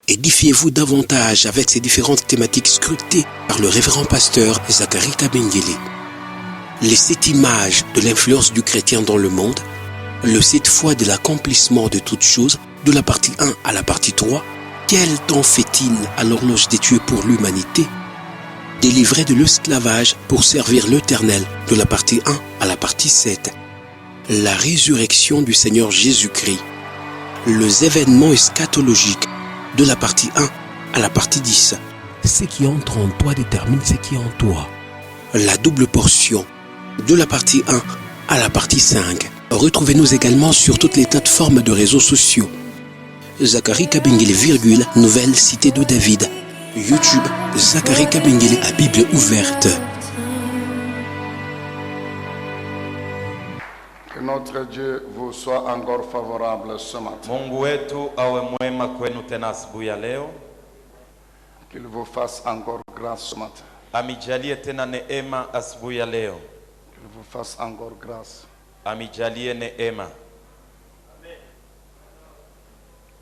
Édifiez-vous davantage avec ces différentes thématiques scrutées par le révérend pasteur Zacharie Kabengele. Les 7 images de l'influence du chrétien dans le monde, le 7 fois de l'accomplissement de toutes choses, de la partie 1 à la partie 3, quel temps fait-il à l'horloge des dieux pour l'humanité? Délivré de l'esclavage pour servir l'Éternel, de la partie 1 à la partie 7. La résurrection du Seigneur Jésus-Christ. Les événements eschatologiques, de la partie 1 à la partie 10. Ce qui entre en toi détermine ce qui est en toi. La double portion, de la partie 1 à la partie 5. Retrouvez-nous également sur toutes les plateformes de réseaux sociaux. Zacharie Kabengele, Nouvelle Cité de David. YouTube, Zacharie Kabengele à Bible ouverte. Que notre Dieu vous soit encore favorable ce matin. Mungu wetu awe mwema kwenu tena asubuhi ya leo. Qu'il vous fasse encore grâce ce matin. Amijalie tena neema asubuhi ya leo. Qu'il vous fasse encore grâce. Amijalie neema.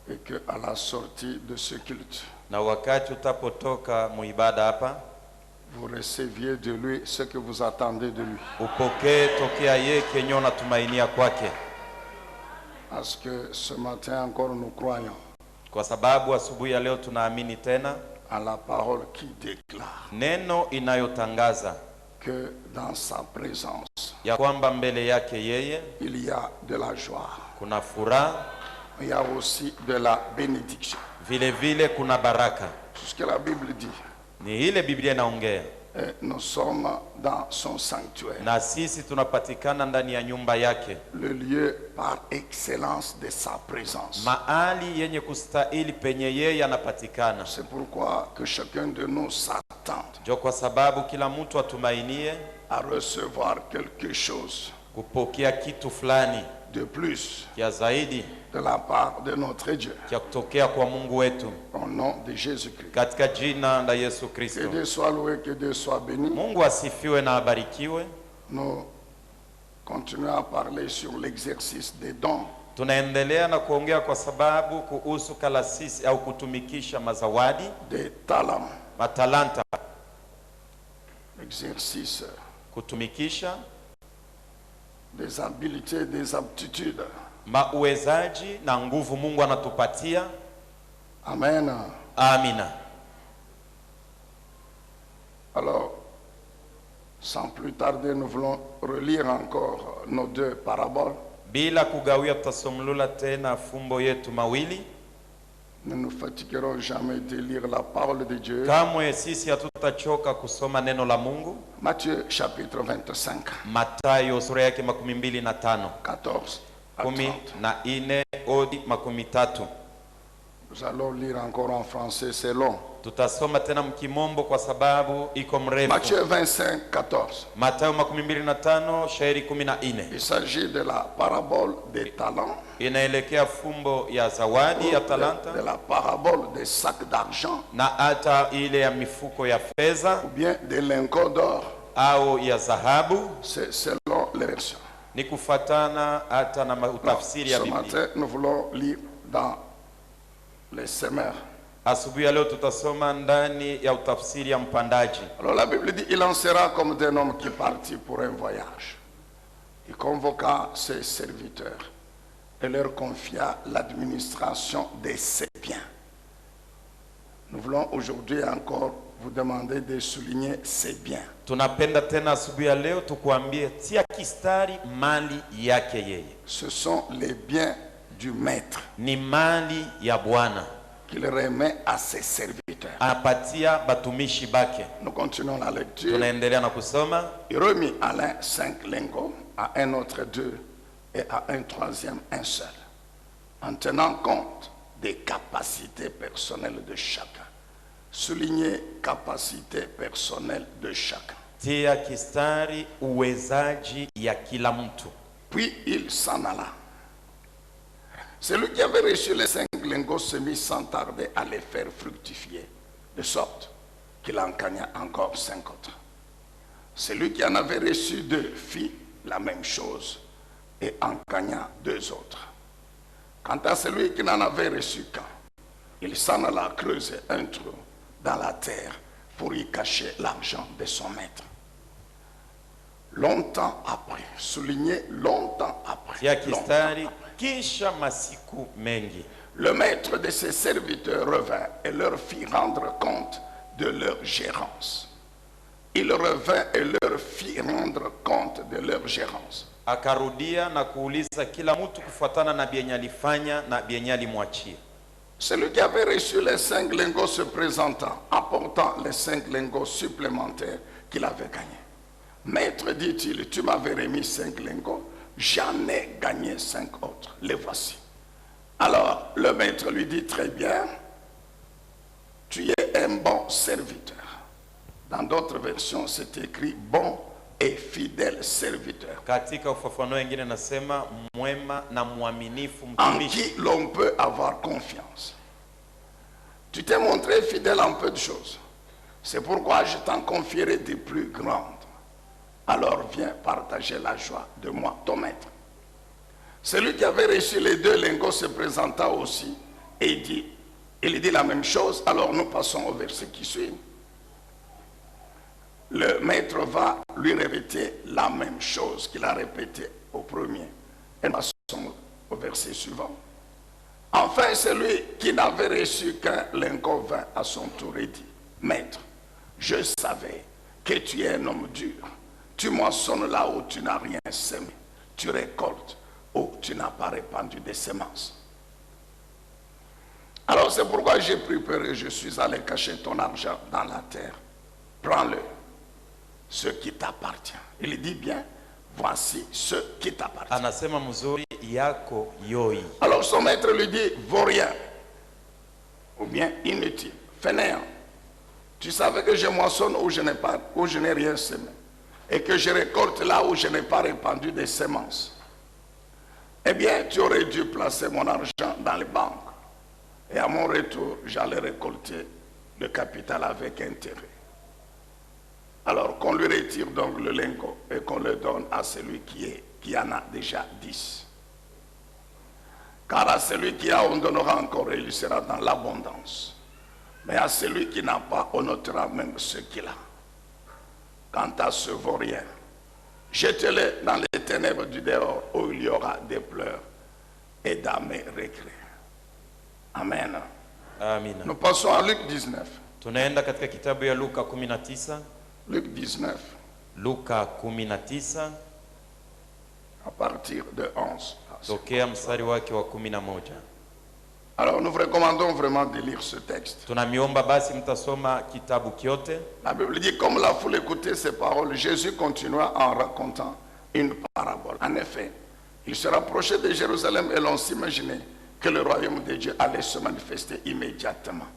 Et que à la sortie de ce culte, Na wakati utapotoka muibada hapa, vous receviez de lui ce que vous attendez de lui. upokee tokea yeye kenye unatumainia kwake. Parce que ce matin encore nous croyons Kwa sababu asubuhi ya leo tunaamini tena à la parole qui déclare neno inayotangaza que dans sa présence, ya kwamba mbele yake yeye il y a de la joie. kuna furaha, Il y a aussi de la bénédiction. vile vile kuna baraka. C'est ce que la Bible dit. Ni ile Biblia inaongea. Et nous sommes dans son sanctuaire. Na sisi tunapatikana ndani ya nyumba yake, Le lieu par excellence de sa présence. mahali yenye kustahili penye yeye anapatikana. C'est pourquoi que chacun de nous s'attend Jo kwa sababu kila mtu atumainie à recevoir quelque chose kupokea kitu fulani de plus kia zaidi de la part de notre Dieu. kia kutokea kwa Mungu wetu Au nom de Jésus-Christ. katika jina la Yesu Que Kristo. Dieu soit loué, que Dieu soit béni. Mungu asifiwe na abarikiwe. Nous continuons à parler sur l'exercice des dons. Tunaendelea na kuongea kwa sababu kuhusu kalasisi au kutumikisha mazawadi, Des talents. matalanta, L'exercice kutumikisha des habiletés, des aptitudes. mauwezaji na nguvu Mungu anatupatia. Amen. Amina. Alors, sans plus tarder, nous voulons relire encore nos 2 paraboles. Bila kugawia tutasomlula tena fumbo yetu mawili. Nous ne nous fatiguerons jamais de lire la parole de Dieu. Kamwe sisi hatutachoka kusoma neno la Mungu. Matthieu chapitre 25, Mathayo sura yake 25, 14 à 30. 14 hadi 13. Nous allons lire encore en français, c'est long. Tutasoma tena mkimombo kwa sababu iko mrefu. Matthieu 25, 14. Mathayo 25 shairi 14. Il s'agit de la parabole des talents, Inaelekea fumbo ya zawadi ya talanta de la parabole des sacs d'argent, na hata ile ya mifuko ya fedha ou bien des lingots d'or. au ya dhahabu. C'est selon les versions. Ni kufatana hata na utafsiri ya Ce Biblia. matin, nous voulons lire dans les semeurs. Asubuhi ya leo tutasoma ndani ya utafsiri ya mpandaji. Alors la Bible dit, il en sera comme d'un homme qui partit pour un voyage. Il convoqua ses serviteurs et leur confia l'administration de ses biens. Nous voulons aujourd'hui encore vous demander de souligner ses biens. Tunapenda tena asubuhi ya leo tukuambie tia kistari mali yake yeye. Ce sont les biens du maître Ni mali ya Bwana. qu'il remet à ses serviteurs. Anapatia batumishi bake. Nous continuons la lecture. Tunaendelea na kusoma. Il remit à l'un 5 lingots, à un autre 2 et à un troisième 1 seul, en tenant compte des capacités personnelles de chacun. Souligner capacité personnelle de chacun. Tia kistari uwezaji ya kila mtu. Puis il s'en alla. Celui qui avait reçu les 5 lingots se mit sans tarder à les faire fructifier, de sorte qu'il en gagna encore 5 autres. Celui qui en avait reçu 2 fit la même chose et en gagna 2 autres. Quant à celui qui n'en avait reçu qu'un, Il s'en alla creuser un trou dans la terre pour y cacher l'argent de son maître. Longtemps après, souligné longtemps après, ya kistari, kisha masiku mengi, le maître de ses serviteurs revint et leur fit rendre compte de leur gérance. Il revint et leur fit rendre compte de leur gérance. akarudia na kuuliza kila mtu kufuatana na bienye alifanya na bienye alimwachia. Celui qui avait reçu les 5 lingots se présentant, apportant les 5 lingots supplémentaires qu'il avait gagnés. Maître, dit-il, tu m'avais remis 5 lingots, j'en ai gagné 5 autres, les voici. Alors le maître lui dit, très bien, tu es un bon serviteur. Dans d'autres versions, c'est écrit bon et fidèle serviteur. Katika ufafanuo wengine nasema mwema na mwaminifu En mtumishi. qui l'on peut avoir confiance. Tu t'es montré fidèle en peu de choses. C'est pourquoi je t'en confierai des plus grandes. Alors viens partager la joie de moi, ton maître. Celui qui avait reçu les 2 lingots se présenta aussi et il dit la même chose. Alors nous passons au verset qui suit. Le maître va lui répéter la même chose qu'il a répété au premier. Et nous passons au verset suivant. Enfin, celui qui n'avait reçu qu'un lingot vint à son tour et dit, Maître, je savais que tu es un homme dur. Tu moissonnes là où tu n'as rien semé. Tu récoltes où tu n'as pas répandu des semences. Alors c'est pourquoi j'ai pris peur et je suis allé cacher ton argent dans la terre. Prends-le, ce qui t'appartient. Il dit bien, voici ce qui t'appartient. Anasema mzuri yako yoi. Alors son maître lui dit, vaut rien, ou bien inutile, fainéant. Tu savais que je moissonne où je n'ai rien semé, et que je récolte là où je n'ai pas répandu des semences. Eh bien, tu aurais dû placer mon argent dans les banques, et à mon retour, j'allais récolter le capital avec intérêt. Alors qu'on lui retire donc le lingot et qu'on le donne à celui qui en a déjà 10. Car à celui qui a, on donnera encore et il sera dans l'abondance. Mais à celui qui n'a pas, on notera même ce qu'il a. Quant à ce vaurien, jetez-le dans les ténèbres du dehors où il y aura des pleurs et d'amers regrets. Amen. Amina. Nous passons à Luc 19. Tunaenda katika kitabu ya Luka 19. Luc 19. Luka 19 À partir de 11. tokea mstari wake wa 11. Alors nous vous recommandons vraiment de lire ce texte. Tunamiomba basi mtasoma kitabu kyote. La Bible dit, comme la foule écoutait ces paroles, Jésus continua en racontant une parabole. En effet, il se rapprochait de Jérusalem et l'on s'imaginait que le royaume de Dieu allait se manifester immédiatement.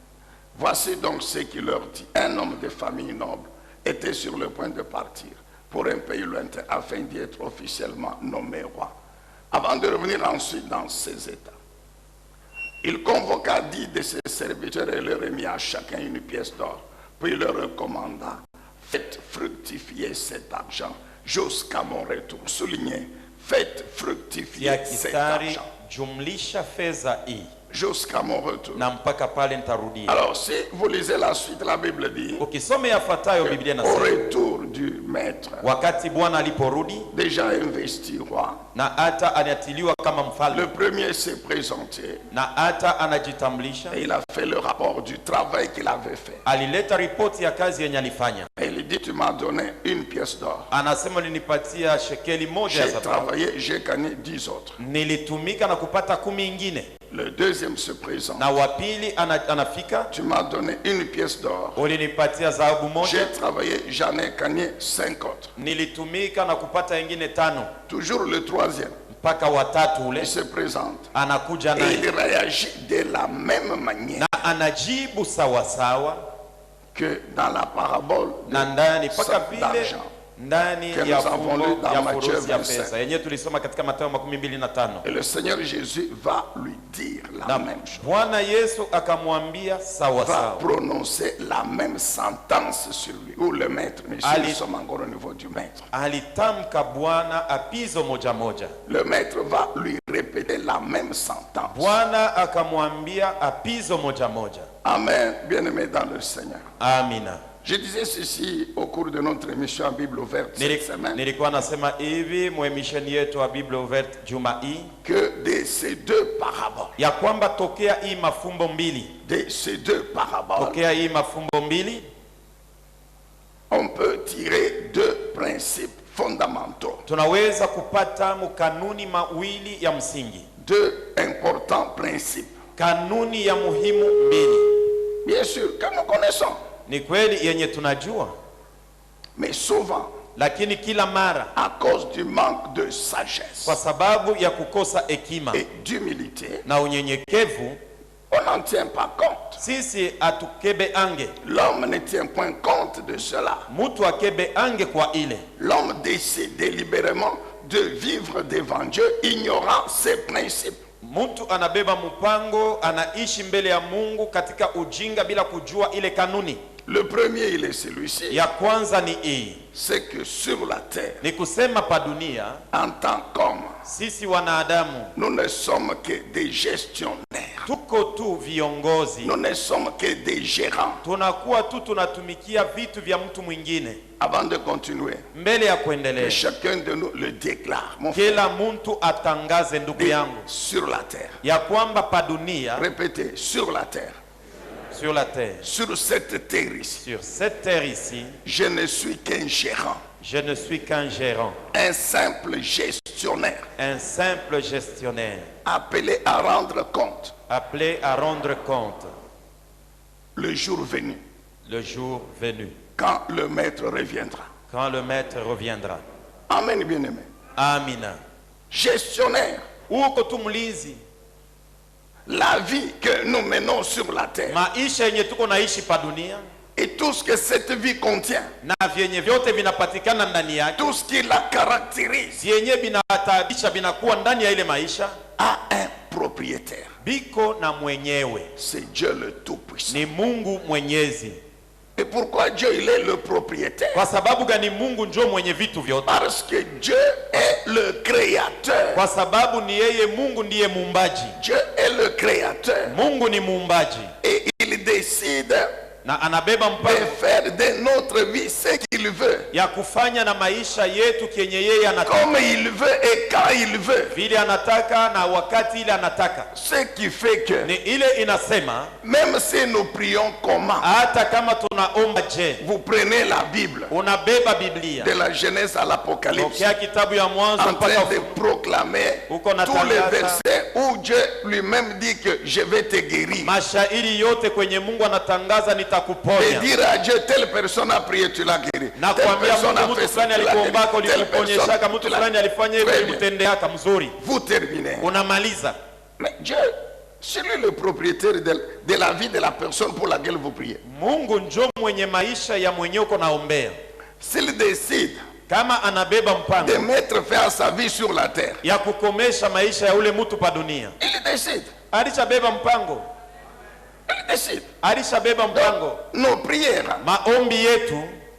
Voici donc ce qu'il leur dit. Un homme de famille noble était sur le point de partir pour un pays lointain afin d'y être officiellement nommé roi, avant de revenir ensuite dans ses états. Il convoqua 10 de ses serviteurs et leur remit à chacun une pièce d'or. Puis il leur recommanda, faites fructifier cet argent jusqu'à mon retour. Soulignez, faites fructifier cet argent. Jumlisha fedha hii jusqu'à mon retour. na mpaka pale nitarudia. Alors si vous lisez la suite, la Bible dit, Ukisoma yafuatayo Biblia au inasema retour du maître, wakati Bwana aliporudi déjà investi roi, na hata anatiliwa kama le mfalme premier s'est présenté na hata anajitambulisha, et il a fait le rapport du travail qu'il avait fait. alileta ripoti ya kazi yenye alifanya. Et il dit, tu m'as donné une pièce d'or. Anasema ulinipatia shekeli moja ya J'ai dhahabu, travaillé, j'ai gagné 10 autres. nilitumika na kupata 10 ingine. Le deuxième se présente. Na wa pili anafika, Tu m'as donné une pièce d'or. ulinipatia dhahabu moja, J'ai travaillé, j'en ai gagné 5 autres. nilitumika na kupata ingine 5. Toujours le troisième, Mpaka watatu ule il se présente. anakuja Et naye il réagit de la même manière na anajibu sawa sawa que dans la parabole na ndani mpaka de vile d'argent. ndani que ya nous avons lu fungo dans ya Matthieu furusi ya 25. pesa yenyewe tulisoma katika Mathayo 25. Et le Seigneur Jésus va lui dire la Na même chose. Bwana Yesu akamwambia sawa Va sawa, prononcer la même sentence sur lui. Ou le maître, mais ici nous sommes encore au niveau du maître. alitamka Bwana apizo moja moja. Le maître va lui répéter la même sentence. Bwana akamwambia apizo moja moja. Amen, bien-aimé dans le Seigneur. Amina. Je disais ceci au cours de notre émission à Bible ouverte cette semaine, Nilikuwa nasema hivi mwemisheni yetu wa Bible ouverte juma hii, que de ces deux paraboles, ya kwamba tokea hii mafumbo mbili, de ces deux paraboles, tokea hii mafumbo mbili on peut tirer deux principes fondamentaux, tunaweza kupata kanuni mawili ya msingi, deux importants principes. kanuni ya muhimu mbili. Bien sûr, que nous connaissons, Ni kweli yenye tunajua, mais souvent, lakini kila mara à cause du manque de sagesse kwa sababu ya kukosa hekima et d'humilité, na unyenyekevu, on n'en tient pas compte. sisi atukebe ange, L'homme ne tient point compte de cela. mtu akebe ange kwa ile. L'homme décide délibérément de vivre devant Dieu, ignorant ses principes. Mtu anabeba mpango, anaishi mbele ya Mungu katika ujinga bila kujua ile kanuni. Le premier, il est celui-ci, Ya kwanza ni hii, c'est que sur la terre, ni kusema pa dunia en tant qu'homme, sisi wanadamu nous ne sommes que des gestionnaires. tuko tu viongozi, Nous ne sommes que des gérants. tunakuwa tu tunatumikia vitu vya mtu mwingine. Avant de continuer, Mbele ya que kuendelea, chacun de nous le déclare. Mon frère, kila mtu atangaze, ndugu yangu, sur la terre. ya kwamba pa dunia, Répétez, sur la terre. sur la terre, Sur cette terre ici, sur cette terre ici, je ne suis qu'un gérant, je ne suis qu'un gérant, un simple gestionnaire, un simple gestionnaire, appelé à rendre compte appelé à rendre compte le jour venu, le jour venu, quand le maître reviendra. quand le maître reviendra. Amen, bien-aimé. Amina. Gestionnaire, Uko tu mlinzi, la vie que nous menons sur la terre maisha yenye tuko naishi pa dunia et tout ce que cette vie contient, na vyenye vyote vinapatikana ndani yake, tout ce qui la caractérise, vyenye vinataabisha vinakuwa ndani ya ile maisha, a un propriétaire. biko na mwenyewe, C'est Dieu le Tout-Puissant. ni Mungu Mwenyezi. Et pourquoi Dieu, il est le propriétaire? Kwa sababu gani Mungu njo mwenye vitu vyote? Parce que Dieu est le créateur. Kwa sababu ni yeye Mungu ndiye muumbaji. Dieu est le créateur. Mungu ni muumbaji Et il décide na anabeba de mpango faire de notre vie ce qu'il veut, ya kufanya na maisha yetu kenye yeye anataka, comme il veut et quand il veut. vile anataka na wakati ile anataka. Ce qui fait que Ni ile inasema même si nous prions comment, hata kama tunaomba, je, vous prenez la Bible unabeba Biblia de la Genèse à l'Apocalypse tokea kitabu ya Mwanzo en mpaka train de proclamer Uko na tous les tangaza. versets où Dieu lui-même dit que je vais te guérir. mashairi yote kwenye Mungu anatangaza Et nitakuponya, dire à Dieu, telle personne a prié, tu l'as guéri. na Telle kuambia personne Mungu a fait mtu ça, fulani tu l'as guéri. alikuombaka, Telle ulikuponyeshaka, personne, mtu tu l'as- fulani alifanya hivyo, Très bien. ulimtendeaka mzuri, Vous terminez. unamaliza. Mais Dieu, c'est lui le propriétaire de la vie de la personne pour laquelle vous priez. Mungu njo mwenye maisha ya mwenye uko naombea. S'il décide Kama anabeba de mpango mettre fin à sa vie sur la terre, ya kukomesha maisha ya ule mtu pa dunia, il décide. alishabeba mpango, Il décide. alishabeba mpango. Nos prières, Maombi yetu,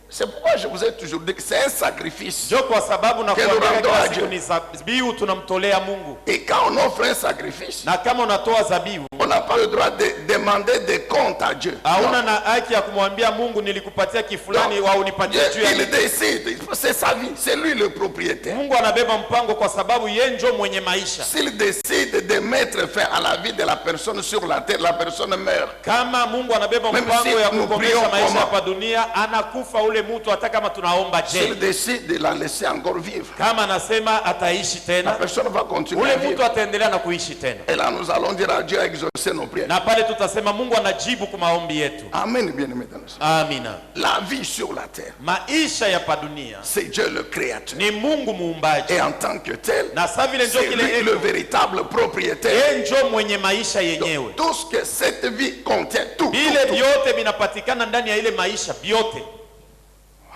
c'est pourquoi je vous ai toujours dit que c'est un sacrifice. njo kwa sababu na Que kuambia nous kila rendons à siku ni zabihu tunamtolea Mungu, Et quand on offre un sacrifice, na kama unatoa zabihu on n'a pas le droit de demander des comptes à Dieu. hauna Non. na haki ya kumwambia Mungu nilikupatia kifulani wa unipatie Dieu, juu ya il décide. C'est sa vie. C'est lui le propriétaire. Mungu anabeba mpango kwa sababu yeye njo mwenye maisha. S'il décide de mettre fin à la vie de la personne sur la terre, la personne meurt. Kama Mungu anabeba Même mpango si ya nous kukomesha prions maisha comment? hapa dunia, anakufa ule mtu hata kama tunaomba. S'il Je, décide de la laisser encore vivre, kama anasema ataishi la tena, personne va continuer ule à mtu vivre. ataendelea na kuishi tena, Et là, nous allons dire à Dieu à exaucer nos prières. na pale tutasema Mungu anajibu kwa maombi yetu. Amen, bien-aimés dans le Seigneur. Amina. La vie sur la terre, Maisha ya pa dunia c'est Dieu le créateur. ni Mungu muumbaji, Et en tant que tel, na sasa vile njo c'est kile lui le eko, véritable propriétaire. yeye njo mwenye maisha yenyewe. Tout ce que cette vie contient, tout. Vile vyote vinapatikana ndani ya ile maisha vyote.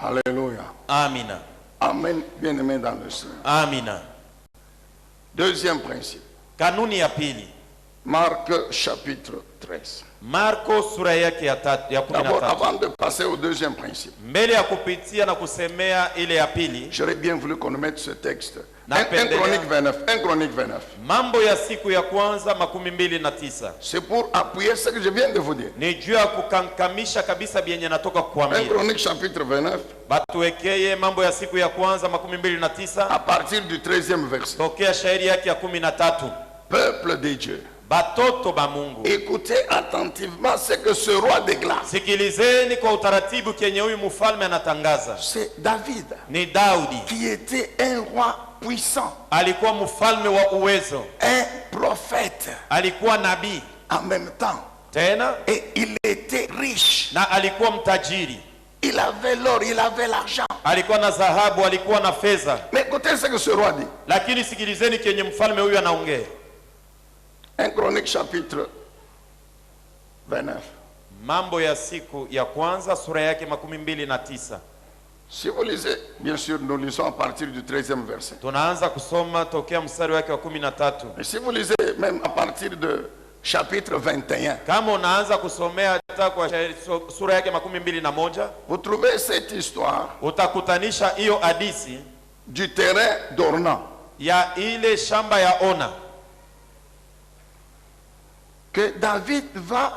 Alléluia. Amina. Amen, bien-aimé dans le Seigneur. Amina. Deuxième principe. Kanuni ya pili. Marc chapitre 13. Marko sura yake ya 13. D'abord, avant de passer au deuxième principe, Mbele ya kupitia na kusemea ile ya pili, j'aurais bien voulu qu'on mette ce texte. 1 Napendelea. Chronique 29. 1 Chronique 29. Mambo ya siku ya kwanza 29. C'est pour appuyer ce que je viens de vous dire. Ni juu ya kukankamisha kabisa bienye natoka 1 kuambia. Chronique chapitre 29, Batuwekeye mambo ya siku ya kwanza 29 à partir du 13e verset. tokea shairi yake ya 13. Peuple de Dieu, Batoto ba Mungu, écoutez attentivement ce que ce roi déclare. sikilizeni kwa utaratibu kenye huyu mfalme anatangaza. C'est David Ni Daudi, qui était un roi puissant, alikuwa mfalme wa uwezo, un prophète alikuwa nabii en même temps. tena, Et il était riche. na alikuwa mtajiri. Il avait l'or, il avait l'argent. Alikuwa na dhahabu, alikuwa na fedha. Mais écoutez ce que ce roi dit. Lakini sikilizeni kenye mfalme huyu anaongea. 1 Chronique chapitre 29. Mambo ya siku ya kwanza sura yake 29. Si vous lisez, bien sûr, nous lisons à partir du 13e verset. Tunaanza kusoma tokea mstari wake wa 13. Mais si vous lisez même à partir de chapitre 21, Kama unaanza kusomea hata kwa sura yake 21, vous trouvez cette histoire utakutanisha hiyo hadithi du terrain d'Ornan ya ile shamba ya Ona, que David va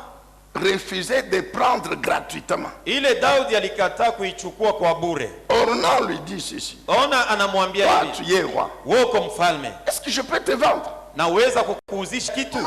refuser de prendre gratuitement. ile Daudi alikataa kuichukua kwa bure. Ornan lui dit ceci. Ona anamwambia Toi, hivi, tu es roi. wewe uko mfalme, Est-ce que je peux te vendre? naweza kukuuzisha kitu?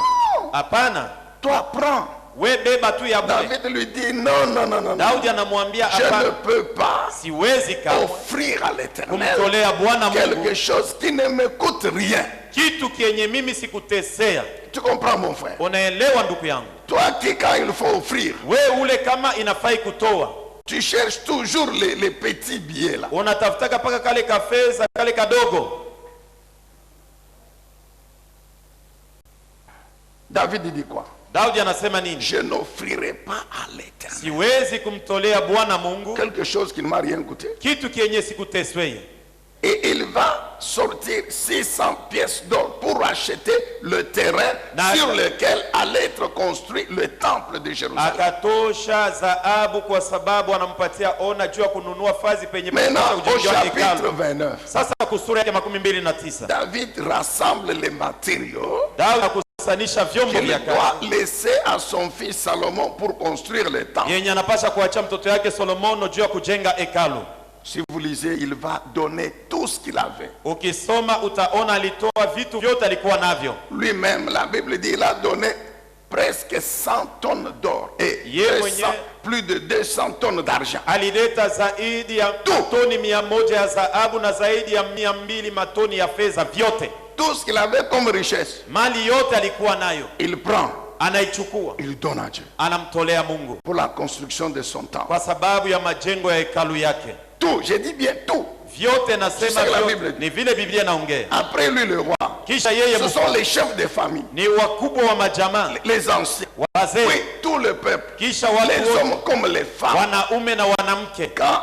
Hapana, Toi, prends. we beba tu ya bure. David lui dit non, non, non, non. Daudi anamwambia Je ne hapana, peux pas siwezi kama offrir à l'Éternel kumtolea Bwana quelque Mungu chose qui ne me coûte rien. kitu kenye mimi sikutesea. Tu comprends, mon frère? Unaelewa ndugu yangu? Toi qui, quand il faut offrir, We ule kama inafai kutoa, tu cherches toujours les petits billets là. unatafutaka paka kale kafeza kale kadogo. David dit quoi? Daudi anasema nini? Je n'offrirai pas à l'Éternel Siwezi kumtolea Bwana Mungu quelque chose qui ne m'a rien coûté. kitu kenye sikutesweye. Et il va sortir 600 pièces d'or pour acheter le terrain sur lequel allait être construit le temple de Jérusalem. Akatosha dhahabu kwa sababu anampatia Ona juu ya kununua fazi penye Maintenant, au ujenzi wa chapitre hekalu. 29, Sasa kusura yake 29, David rassemble les matériaux Daudi akusanisha vyombo qu'il vya doit kazi laisser à son fils Salomon pour construire le temple. yenye anapasha kuacha mtoto yake Solomono juu ya kujenga hekalu. Si vous lisez, il va donner tout ce qu'il avait. Ukisoma utaona alitoa vitu vyote alikuwa navyo. Lui-même, la Bible dit, il a donné presque 100 tonnes d'or et plus de 200 tonnes d'argent. Alileta zaidi ya matoni 100 ya dhahabu na zaidi ya 200 matoni ya fedha, vyote. Tout ce qu'il avait comme richesse, Mali yote alikuwa nayo, il prend, anaichukua, il donne à Dieu anamtolea Mungu pour la construction de son temple. kwa sababu ya majengo ya hekalu yake. Tout, j'ai dit bien tout. Vyote nasema la vyote, Bible dit. ni vile Biblia inaongea. Après lui, le roi, Kisha yeye ce sont les chefs de famille, ni wakubwa wa majamaa, les anciens, wazee, oui, tout le peuple, kisha watu les wote, hommes comme les femmes. wanaume na wanamke. Quand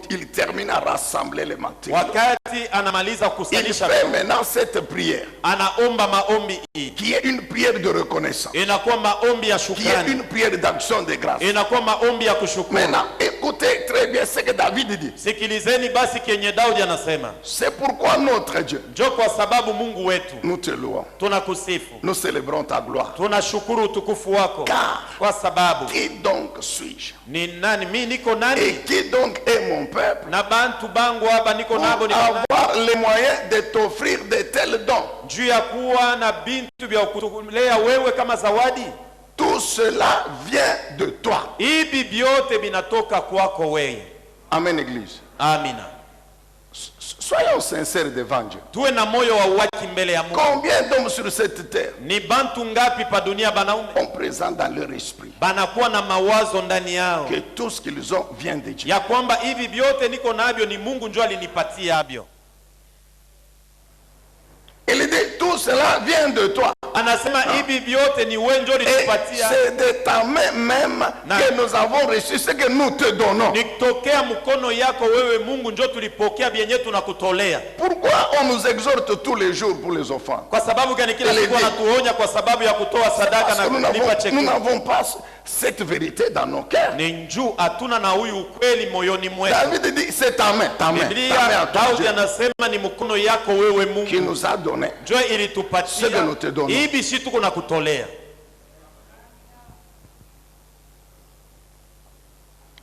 il termine à rassembler les matériaux, Wakati anamaliza il kukusanyisha, fait maintenant cette prière anaomba maombi hii, qui est une prière de reconnaissance, inakuwa maombi ya qui est shukrani, une prière d'action de grâce. inakuwa maombi ya kushukuru. Maintenant, écoutez très bien ce que David dit. Sikilizeni basi kenye Daudi anasema. C'est pourquoi notre Dieu, Njo kwa sababu Mungu wetu nous te louons, tunakusifu, nous célébrons ta gloire. tunashukuru utukufu wako, Car kwa sababu qui donc suis-je? ni nani? Mi niko Et nani? qui donc est mon peuple Na bantu bangu hapa niko pour nabo, niko nani? avoir les moyens de t'offrir de tels dons? Juu ya kuwa na bintu vya kutulea wewe kama zawadi. Tout cela vient de toi. Hivi vyote vinatoka kwako wewe. Amen, Église. Amina. Soyons sincères devant Dieu. Tuwe na moyo wa uwaki mbele ya Mungu. Combien d'hommes sur cette terre Ni bantu ngapi pa dunia banaume ont présent dans leur esprit banakuwa na mawazo ndani yao que tout ce qu'ils ont vient de Dieu? ya kwamba hivi vyote niko navyo ni Mungu ndio alinipatia havyo. Il dit tout cela vient de toi. Anasema hivi vyote ni wewe ndio Et ulitupatia. c'est de ta main même que nous avons reçu ce que nous te donnons. Nikitokea mkono yako wewe Mungu ndio tulipokea vyenye tunakutolea. Pourquoi on nous exhorte tous les jours pour les offrandes? Kwa sababu gani kila siku anatuonya kwa sababu ya kutoa sadaka na kulipa cheki? Nous n'avons pas cette vérité dans nos cœurs. Ni njuu hatuna na huyu ukweli moyoni mwetu. David dit c'est ta main, ta main, Biblia ta main à toi, Daudi Dieu, anasema ni mkono yako wewe qui Mungu nous a donné ndio ce que ilitupatia nous te donnons. hivi si tuko na kutolea.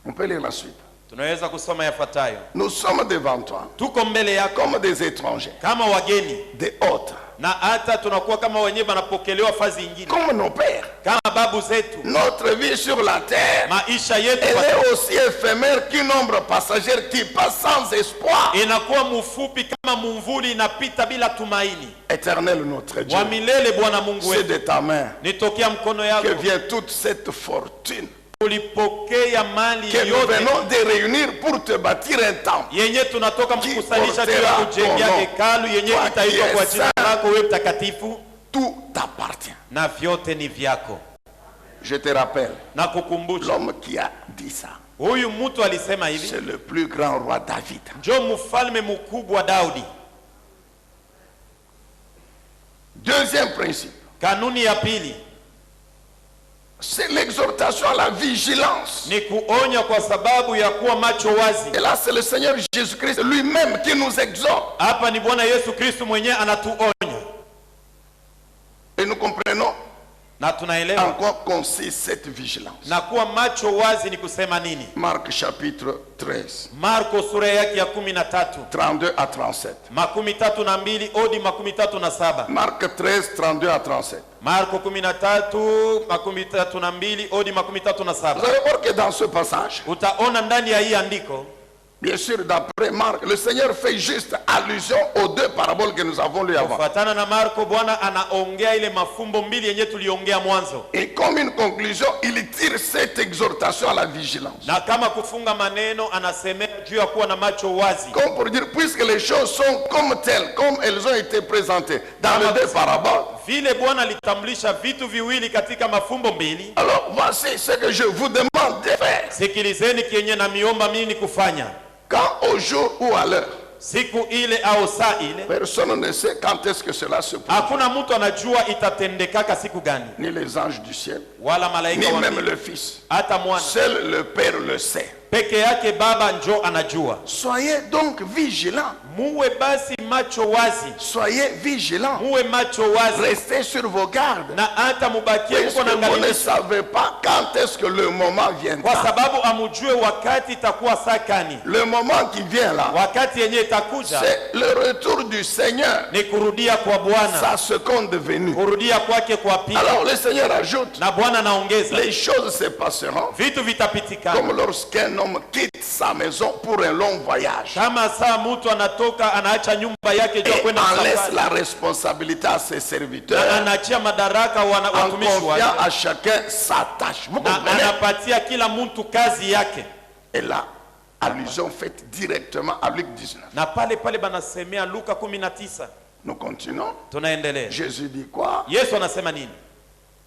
On peut lire la suite. Tunaweza kusoma yafuatayo. Nous sommes devant toi Tuko mbele yako comme des étrangers, kama wageni des hôtes, na hata tunakuwa kama wenyewe wanapokelewa fazi nyingine comme nos pères. kama babu zetu. Notre vie sur la terre, Maisha yetu elle est aussi éphémère qu'une ombre passagère qui passe sans espoir. inakuwa mfupi kama mumvuli inapita bila tumaini. Éternel notre Dieu, Wa milele Bwana Mungu c'est wetu, de ta main nitokea mkono yako que vient toute cette fortune tulipokea mali que nous yote venons de réunir pour te bâtir un temple. yenye tunatoka Qui mkusanisha juu ya portera kujengea ton nom. hekalu yenye Toi itaitwa qui es kwa jina saint. lako wewe mtakatifu, Tout t'appartient. na vyote ni vyako. Je te rappelle, Na kukumbusha l'homme qui a dit ça, huyu mtu alisema hivi, c'est le plus grand roi David. njo mfalme mkubwa Daudi. Deuxième principe, Kanuni ya pili c'est l'exhortation à la vigilance. ni kuonya kwa sababu ya kuwa macho wazi. Et là, c'est le Seigneur Jésus-Christ lui-même qui nous exhorte. Hapa ni Bwana Yesu Kristo mwenyewe anatuonya, Et nous comprenons na tunaelewa en quoi consiste cette vigilance. na kuwa macho wazi ni kusema nini. Marc chapitre 13, Marko sura yake ya 13 32 à 37. 32 hadi 37. Marc 13, 32 à 37. Marko 13 32 hadi Vous 37. allez voir que dans ce passage, Utaona ndani ya hii andiko, bien sûr, d'après Marc, le Seigneur fait juste allusion aux deux paraboles que nous avons lues avant. kufuatana na Marko, Bwana anaongea ile mafumbo mbili yenye tuliongea mwanzo, Et comme une conclusion, il tire cette exhortation à la vigilance. na kama kufunga maneno anasemea juu ya kuwa na macho wazi, Comme pour dire, puisque les choses sont comme telles, comme elles ont été présentées dans les deux paraboles, vile Bwana alitambulisha vitu viwili katika mafumbo mbili. alors voici ce que je vous demande de faire. Sikilizeni kienye na miomba mimi ni kufanya Quand au jour ou à l'heure, siku ile au saa ile. personne ne sait quand est-ce que cela se produit. Hakuna mtu anajua itatendekaka siku gani, Ni les anges du ciel, wala ni malaika wa même mbingu, le Fils. hata mwana Seul le Père le sait. peke yake. Baba njo anajua. Soyez donc vigilants. Muwe basi macho wazi, Soyez vigilants. muwe macho wazi, Restez sur vos gardes. na hata mubakie Parce huko na que vous ne ngalilisha, savez pas quand est-ce que le moment kwa viendra. sababu amujue wakati itakuwa sakani. Le moment qui vient là, Wakati yenye itakuja c'est le retour du Seigneur, ni kurudia kwa Bwana, sa seconde venue. kurudia kwake kwa pili. Alors le Seigneur ajoute, Na Bwana anaongeza, les choses se passeront vitu vitapitikana comme lorsqu'un homme quitte sa maison pour un long voyage kama saa mtu anatoka anaacha nyumba yake juu ya et kwenda en laisse safari, la responsabilité à ses na serviteurs anaachia madaraka en watumishi confiant wake, à chacun sa tâche. Vous na comprenez? anapatia kila mtu kazi yake. Et là, allusion faite directement à Luc 19. Na pale pale banasemea Luka 19. Nous continuons. Tunaendelea. Jésus dit quoi? Yesu anasema nini?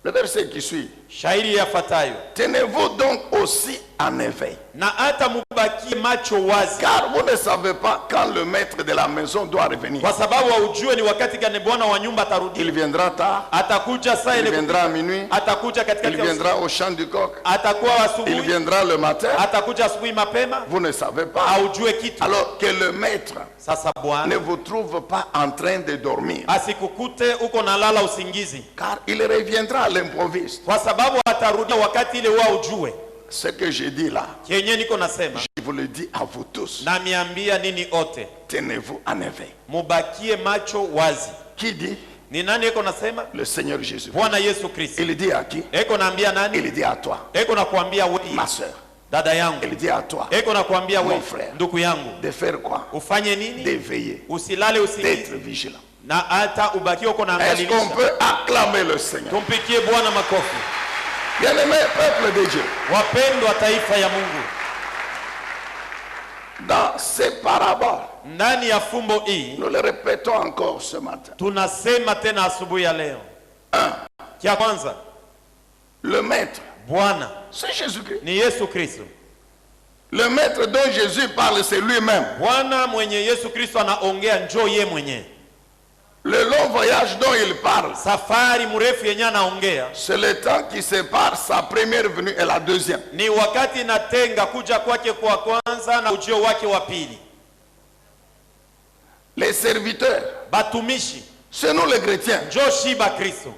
Le verset qui suit. Shairi yafuatayo, Tenez-vous donc aussi en éveil, na hata mubakie macho wazi, car vous ne savez pas quand le maître de la maison doit revenir. kwa sababu haujue ni wakati gani bwana wa nyumba Il atarudi. viendra tard, Atakuja saa il ile, viendra à minuit, atakuja katikati il ya usiku, viendra au chant du coq, atakuwa il asubuhi, viendra le matin. atakuja asubuhi mapema. Vous ne savez pas. Haujue kitu. Alors que le maître Sasa ne Bwana vous trouve pas en train de dormir, asikukute uko nalala usingizi, car il reviendra à l'improviste. kwa sababu atarudia wakati ile wao ujue. Ce que j'ai dit là, Kenye niko nasema je vous le dis à vous tous. na miambia nini ote, Tenez-vous en éveil. mubakie macho wazi. Qui dit? Ni nani eko nasema? Le Seigneur Jésus. Bwana Yesu Kristo. Il dit à qui? Eko naambia Il nani? dit à toi, Eko nakuambia wewe ma soeur. dada yangu. Il dit à toi Eko nakuambia Mon wewe frère. ndugu yangu, de faire quoi? ufanye nini? D'éveiller, Usilale d'être usingizi, vigilant. na hata ubakie uko Est-ce qu'on naangalilisha. peut acclamer le Seigneur? Tumpikie Bwana makofi. Bien-aimé peuple de Dieu, Wapendwa taifa ya Mungu, dans ces paraboles, ndani ya fumbo hii nous le répétons encore ce matin, tunasema tena asubuhi ya leo, Kia kwanza, le maître, Bwana c'est Jésus-Christ. ni Yesu Kristo. Le maître dont Jésus parle, c'est lui-même. Bwana mwenye Yesu Kristo anaongea njoo ye mwenye. Le long voyage dont il parle, Safari mrefu yenye anaongea c'est le temps qui sépare sa première venue et la deuxième. ni wakati natenga kuja kwake kwa kwanza na ujio wake wa pili. Les serviteurs, Batumishi c'est nous les chrétiens. njoo shiba Kristo.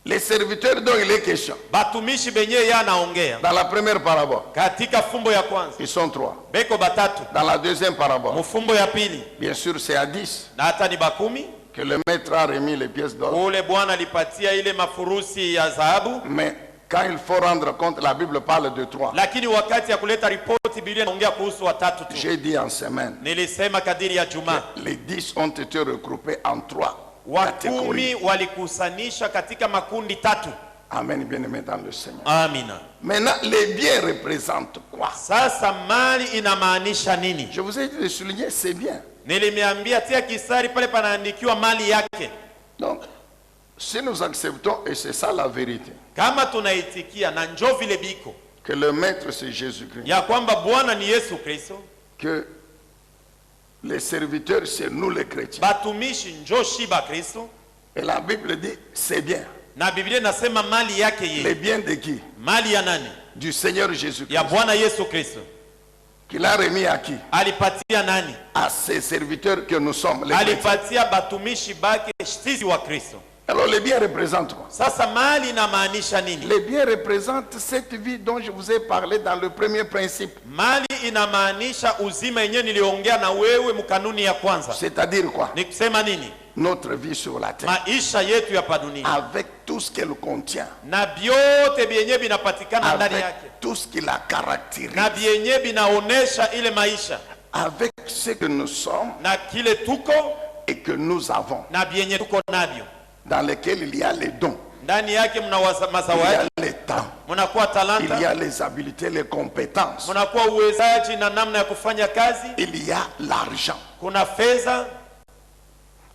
Les serviteurs dont il est question, Batumishi benye ye anaongea dans la première parabole, katika fumbo ya kwanza ils sont 3. beko batatu, Dans la deuxième parabole, mufumbo ya pili bien sûr, c'est à 10 na hata ni bakumi que le maître a remis les pièces d'or. ule Bwana alipatia ile mafurusi ya dhahabu. Mais quand il faut rendre compte, la Bible parle de 3. Lakini wakati ya kuleta ripoti Biblia inaongea kuhusu watatu tu. J'ai dit en semaine, Nilisema kadiri ya Juma les 10 ont été regroupés en 3 wakumi catégories. walikusanisha katika makundi tatu. Amen, bien-aimé dans le Seigneur. Amina. Maintenant, les biens représentent quoi? Sasa mali inamaanisha nini? Je vous ai dit de souligner, c'est bien. Nilimeambia tia kisari pale panaandikiwa mali yake. Donc, si nous acceptons, et c'est ça la vérité, Kama tunaitikia na njoo vile biko que le maître c'est Jésus-Christ, ya kwamba Bwana ni Yesu Kristo, que les serviteurs c'est nous les chrétiens. batumishi njoo shiba Kristo, Et la Bible dit, c'est bien. na Biblia inasema mali yake Les yeye. biens de qui? Mali ya nani? Du Seigneur Jésus-Christ. Ya Bwana Yesu Kristo. Qu'il a remis à qui? Alipatia nani? À ses serviteurs que nous sommes, les chrétiens. Alipatia batumishi bake sisi wa Kristo. Alors les biens représentent quoi? Sasa mali inamaanisha nini? Les biens représentent cette vie dont je vous ai parlé dans le premier principe. Mali inamaanisha uzima yenyewe niliongea na wewe mkanuni ya kwanza. C'est-à-dire quoi? Ni kusema nini? Notre vie sur la terre. Maisha yetu ya padunia. Avec tout ce qu'elle contient. Na biote bienye binapatikana ndani Avec yake. tout ce qui la caractérise. Na bienye binaonesha ile maisha. Avec ce que nous sommes Na kile tuko et que nous avons. na bienye tuko navyo. Dans lesquels il y a les dons. Ndani yake mna Il y a mazawadi, les temps. mnakuwa Il y talanta, a les habiletés, les compétences. mnakuwa uwezaji na namna ya kufanya kazi, Il y a l'argent. kuna fedha,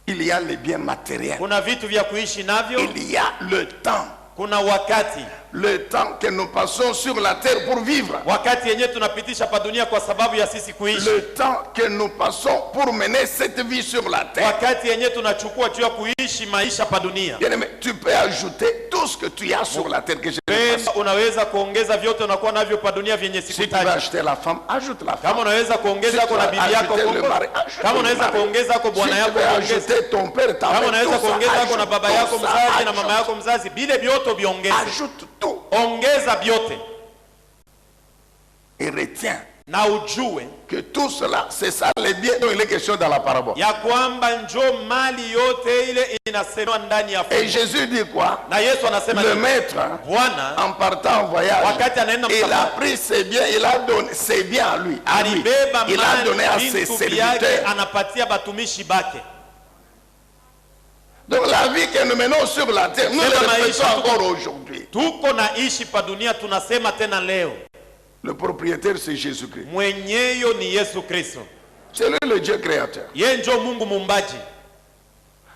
Il y a les biens matériels. kuna vitu vya kuishi navyo, Il y a le temps. kuna wakati. Le temps que nous passons sur la terre pour vivre. Wakati yenyewe tunapitisha pa dunia kwa sababu ya sisi kuishi. Le temps que nous passons pour mener cette vie sur la terre. Wakati yenyewe tunachukua juu ya kuishi maisha pa dunia. Bien-aimé, tu peux ajouter tout ce que tu as sur la terre que je ne Pema unaweza kuongeza vyote unakuwa navyo pa dunia vyenye Si tu veux sikutaji. acheter la femme, ajoute la femme. Kama unaweza kuongeza Si tu kwa na veux bibi yako ajouter le kuongeza. mari, ajoute Kama le unaweza mari. kuongeza kwa Si bwana tu yako veux kuongeza. ajouter ton père, ta Kama mère, unaweza tout ça, kuongeza kwa na ajoute baba tout yako ça, mzazi na mama ajoute. yako mzazi, bile vyote viongeze. Ajoute tout Ongeza vyote et retiens na ujue que tout cela, c'est ça les biens dont il est question dans la parabole. ya kwamba njoo mali yote ile inasemwa ndani ya Et fungu. Jésus dit quoi? Na Yesu anasema Le nini? maître, Bwana en partant en voyage, wakati anaenda il a msafara pris ses biens, il a donné ses biens à lui. À lui. alibeba Il a donné à mali ses vitu vyake serviteurs. anapatia batumishi bake. Donc la vie que nous menons sur la terre, nous C'est le la répétons maisha encore aujourd'hui. Tuko naishi pa dunia, tunasema tena leo, Le propriétaire, c'est Jésus-Christ. mwenyeyo ni Yesu Kristo. C'est lui le Dieu créateur. Yeye njo Mungu muumbaji.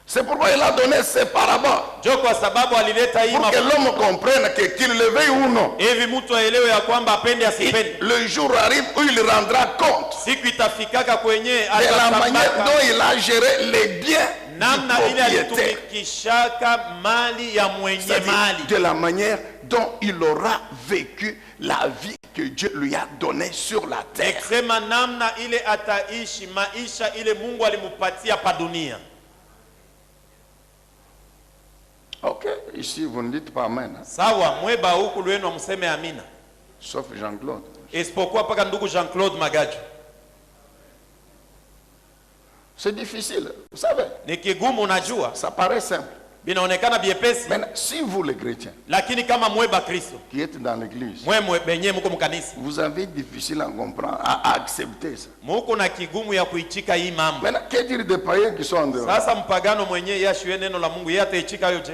C'est pourquoi il a donné ces paraboles. Njo kwa sababu alileta hii Pour que l'homme comprenne que qu'il le veuille ou non, hivi mtu aelewe ya kwamba apende asipende, le jour arrive où il rendra compte siku itafikaka kwenye de la manière atatambaka dont il a géré les biens du namna ile propriétaire. alitumikishaka mali ya mwenye C'est-à-dire mali, de la manière dont il aura vécu la vie que Dieu lui a donnée sur la terre. ekisema namna ile ataishi maisha ile Mungu alimupatia pa dunia. Ok, ici vous ne dites pas Amen, hein? Sawa, mweba huku lwenu amseme amina, Sauf Jean-Claude. isipokuwa paka ndugu Jean-Claude Magaju. C'est difficile, vous savez, Ni kigumu, unajua, ça paraît simple. binaonekana biepesi, Maintenant, si vous les chrétiens lakini kama mweba Kristo, qui êtes dans l'église, mwe benye muko mkanisa, vous avez difficile à comprendre, à accepter ça. muko na kigumu ya kuichika hii mambo. Maintenant, que dire des païens qui sont en dehors? Sasa mpagano mwenye yashiwe neno la Mungu, yeye ataichika yote.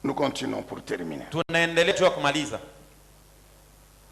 Nous continuons pour terminer. Tunaendelea tu kumaliza.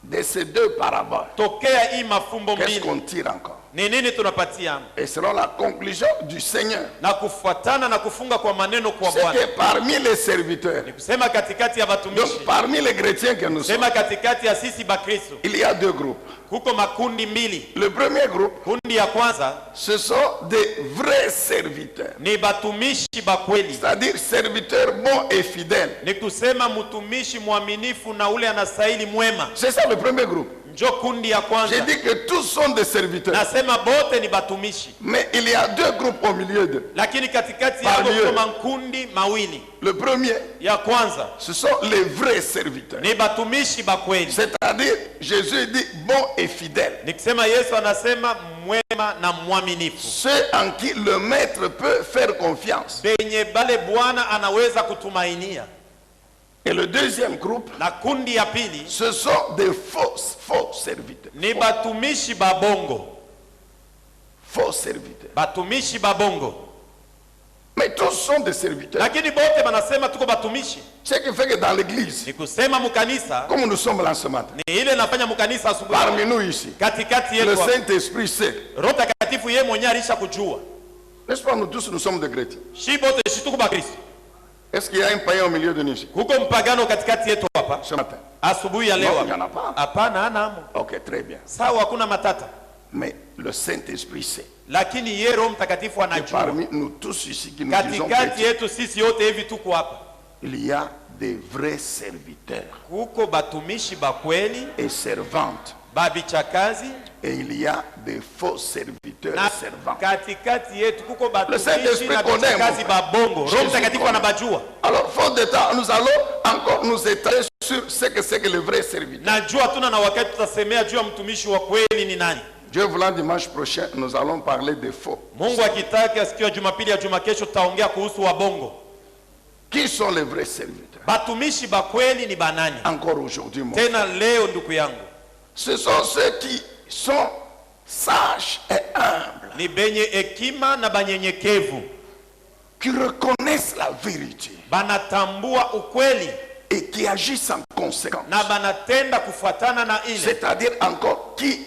De ces deux paraboles, Tokea hii mafumbo qu'est-ce mbili, qu'on tire encore? Ni nini tunapatia? Et selon la conclusion du Seigneur, Na kufuatana na kufunga kwa maneno kwa c'est Bwana. que parmi les serviteurs, Kusema katikati ya donc watumishi, parmi les chrétiens que nous sommes, sema katikati ya sisi Bakristo, il y a deux groupes. kuko makundi mbili. Le premier groupe, Kundi ya kwanza ce sont des vrais serviteurs, ni batumishi bakweli. c'est-à-dire serviteurs bons et fidèles. Ni kusema mtumishi mwaminifu na ule anastahili mwema. C'est ça le premier groupe. Njo kundi ya J'ai kwanza. dit que tous sont des serviteurs. Nasema bote ni batumishi. Mais il y a deux groupes au milieu d'eux. Lakini katikati Parmi yao eux. kuna makundi mawili. Le premier, Ya kwanza ce sont les vrais serviteurs. ni batumishi bakweli. C'est-à-dire, Jésus dit bon et fidèle. Ni kusema Yesu anasema mwema na mwaminifu. Ceux en qui le maître peut faire confiance. Benye bale Bwana anaweza kutumainia. Et le deuxième groupe, Na kundi ya pili ce sont des faux serviteurs. ni batumishi babongo. Faux serviteurs. Batumishi babongo. Mais tous sont des serviteurs. Lakini bote banasema tuko batumishi. Ce qui fait que dans l'église, Ni kusema mukanisa comme nous sommes là ce matin, ni ile nafanya mukanisa asubuhi. parmi nous ici, Katikati le yetu hapa. Saint-Esprit sait. Roho Takatifu yeye mwenyewe alisha kujua. N'est-ce pas, nous tous, nous sommes des chrétiens. Shi bote shi tuko Bakristo. Est-ce qu'il y a un païen au milieu de nous ici, Huko mpagano katikati yetu hapa. ce matin? Asubuhi ya Non, leo il n'y en hapa. a pas. Hapana, hana amo. Ok, très bien. Sawa, hakuna matata. Mais le Saint-Esprit sait. Lakini yeye Roho Mtakatifu Et anajua. parmi nous tous ici qui nous disons Katikati chrétiens, yetu sisi yote hivi tuko hapa. il y a des vrais serviteurs Kuko batumishi bakweli, et servantes. babichakazi, Et il y a des faux serviteurs na et servants. katikati yetu kuko batumishi Saint-Esprit na connaît, bichakazi mon frère. babongo. Roho Jésus Mtakatifu connaît. anabajua. Alors, faute de temps, nous allons encore nous étaler sur ce que c'est que le vrai serviteur. Najua tuna na wakati tutasemea juu ya mtumishi wa kweli ni nani. Dieu voulant, dimanche prochain, nous allons parler des faux. Mungu akitaka siku ya Jumapili ya juma kesho tutaongea kuhusu wabongo. Qui sont les vrais serviteurs? Batumishi bakweli ni banani? Encore aujourd'hui, mon frère. Tena leo ndugu yangu, Ce sont ceux qui sont sages et humbles, ni benye hekima na banyenyekevu, qui reconnaissent la vérité banatambua ukweli et qui agissent en conséquence. na banatenda kufuatana na ile. C'est-à-dire encore qui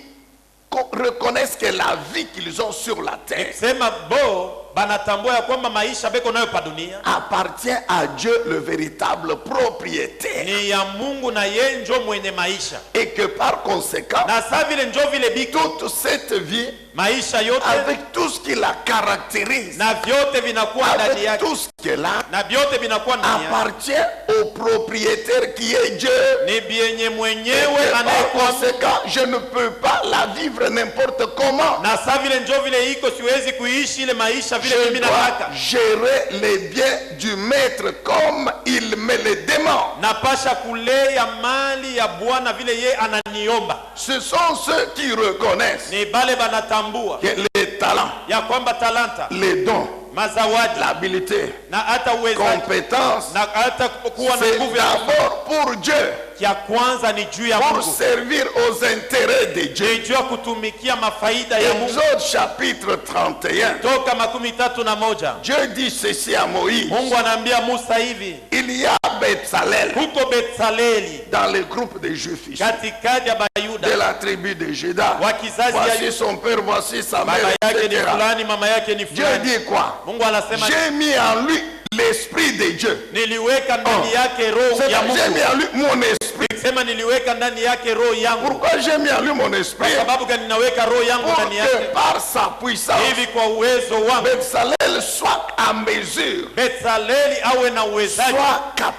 reconnaissent que la vie qu'ils ont sur la terre Sema bo banatambua ya kwamba maisha beko nayo pa dunia appartient à Dieu, le véritable propriétaire, ni ya Mungu na yeye njo mwenye maisha, et que par conséquent, na saa vile njo vile biko toute cette vie, maisha yote avec tout ce qui la caractérise, na vyote vinakuwa ndani avec yake, tout ce qu'elle a, na vyote vinakuwa ndani yake, appartient au propriétaire qui est Dieu. ni bienye Et mwenyewe que par anayekuwa Mungu. conséquent, je ne peux pas la vivre n'importe comment. Na saa vile njo vile iko, siwezi kuishi ile maisha vile Je mimi dois nataka. gérer les biens du maître comme il me les demande. Napasha kulea mali ya Bwana vile ye ananiomba. Ce sont ceux qui reconnaissent Ni bale banatambua que les talents, ya kwamba talanta, les dons, mazawadi l'habilité, na hata uwezaji compétences, na hata kuwa na c'est nguvu ya d'abord pour Dieu, ya kwanza ni juu ya pour Mungu, servir aux intérêts de Dieu. ni juu ya kutumikia mafaida ya Mungu. Exode chapitre 31. Toka 31 Dieu dit ceci à Moïse. Mungu anaambia Musa hivi, Il y a Betsalel huko Betsaleli dans le groupe des Juifs ici, katikati ya de Bayuda la tribu de Juda. wa kizazi ya Voici son père, voici sa baba mère, yake ni etc. fulani, mama yake ni Dieu fulani. dit quoi? Mungu anasema J'ai mis en lui l'esprit de Dieu. niliweka ndani yake roho ya C'est-à-dire, j'ai mis Mungu. en lui mon esprit. Sema niliweka ndani yake roho yangu. Pourquoi j'ai mis en lui mon esprit? Kwa sababu gani naweka roho yangu Pour ndani que yake? par sa puissance, Hivi kwa uwezo wangu Betsalel soit en mesure, Betsaleli awe na uwezaji, soit capable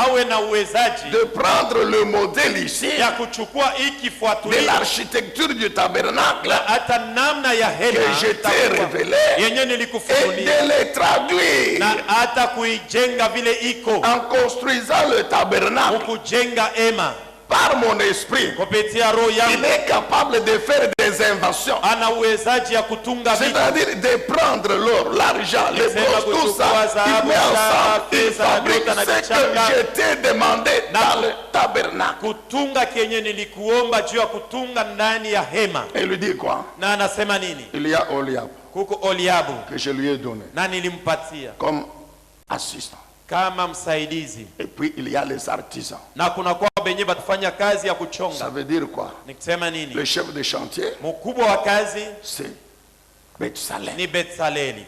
awe na uwezaji de prendre le modèle ici ya kuchukua hii de kifuatulio l'architecture du tabernacle hata namna ya que hema je t'ai révélé yenye et nilikufunulia de les traduire na hata kuijenga vile iko, en construisant le tabernacle kujenga hema par mon esprit. kupitia roho Il yangu. est capable de faire des inventions, Ana uwezaji ya kutunga vitu, c'est-à-dire de prendre l'or, l'argent, les bronzes, tout ça, il met ensemble, il fabrique ce que je t'ai demandé dans le tabernacle. kutunga kenye nilikuomba juu ya kutunga ndani ya hema. Et il lui dit quoi? Na anasema nini? Il y a Oliab Kuko Oliabu que je lui ai donné na nilimpatia comme assistant. kama msaidizi, Et puis il y a les artisans. na kuna kwa benye batafanya kazi ya Ça kuchonga. veut dire quoi? Nikisema nini? Le chef de chantier, Mkubwa wa kazi c'est Betsalel. ni Betsaleli.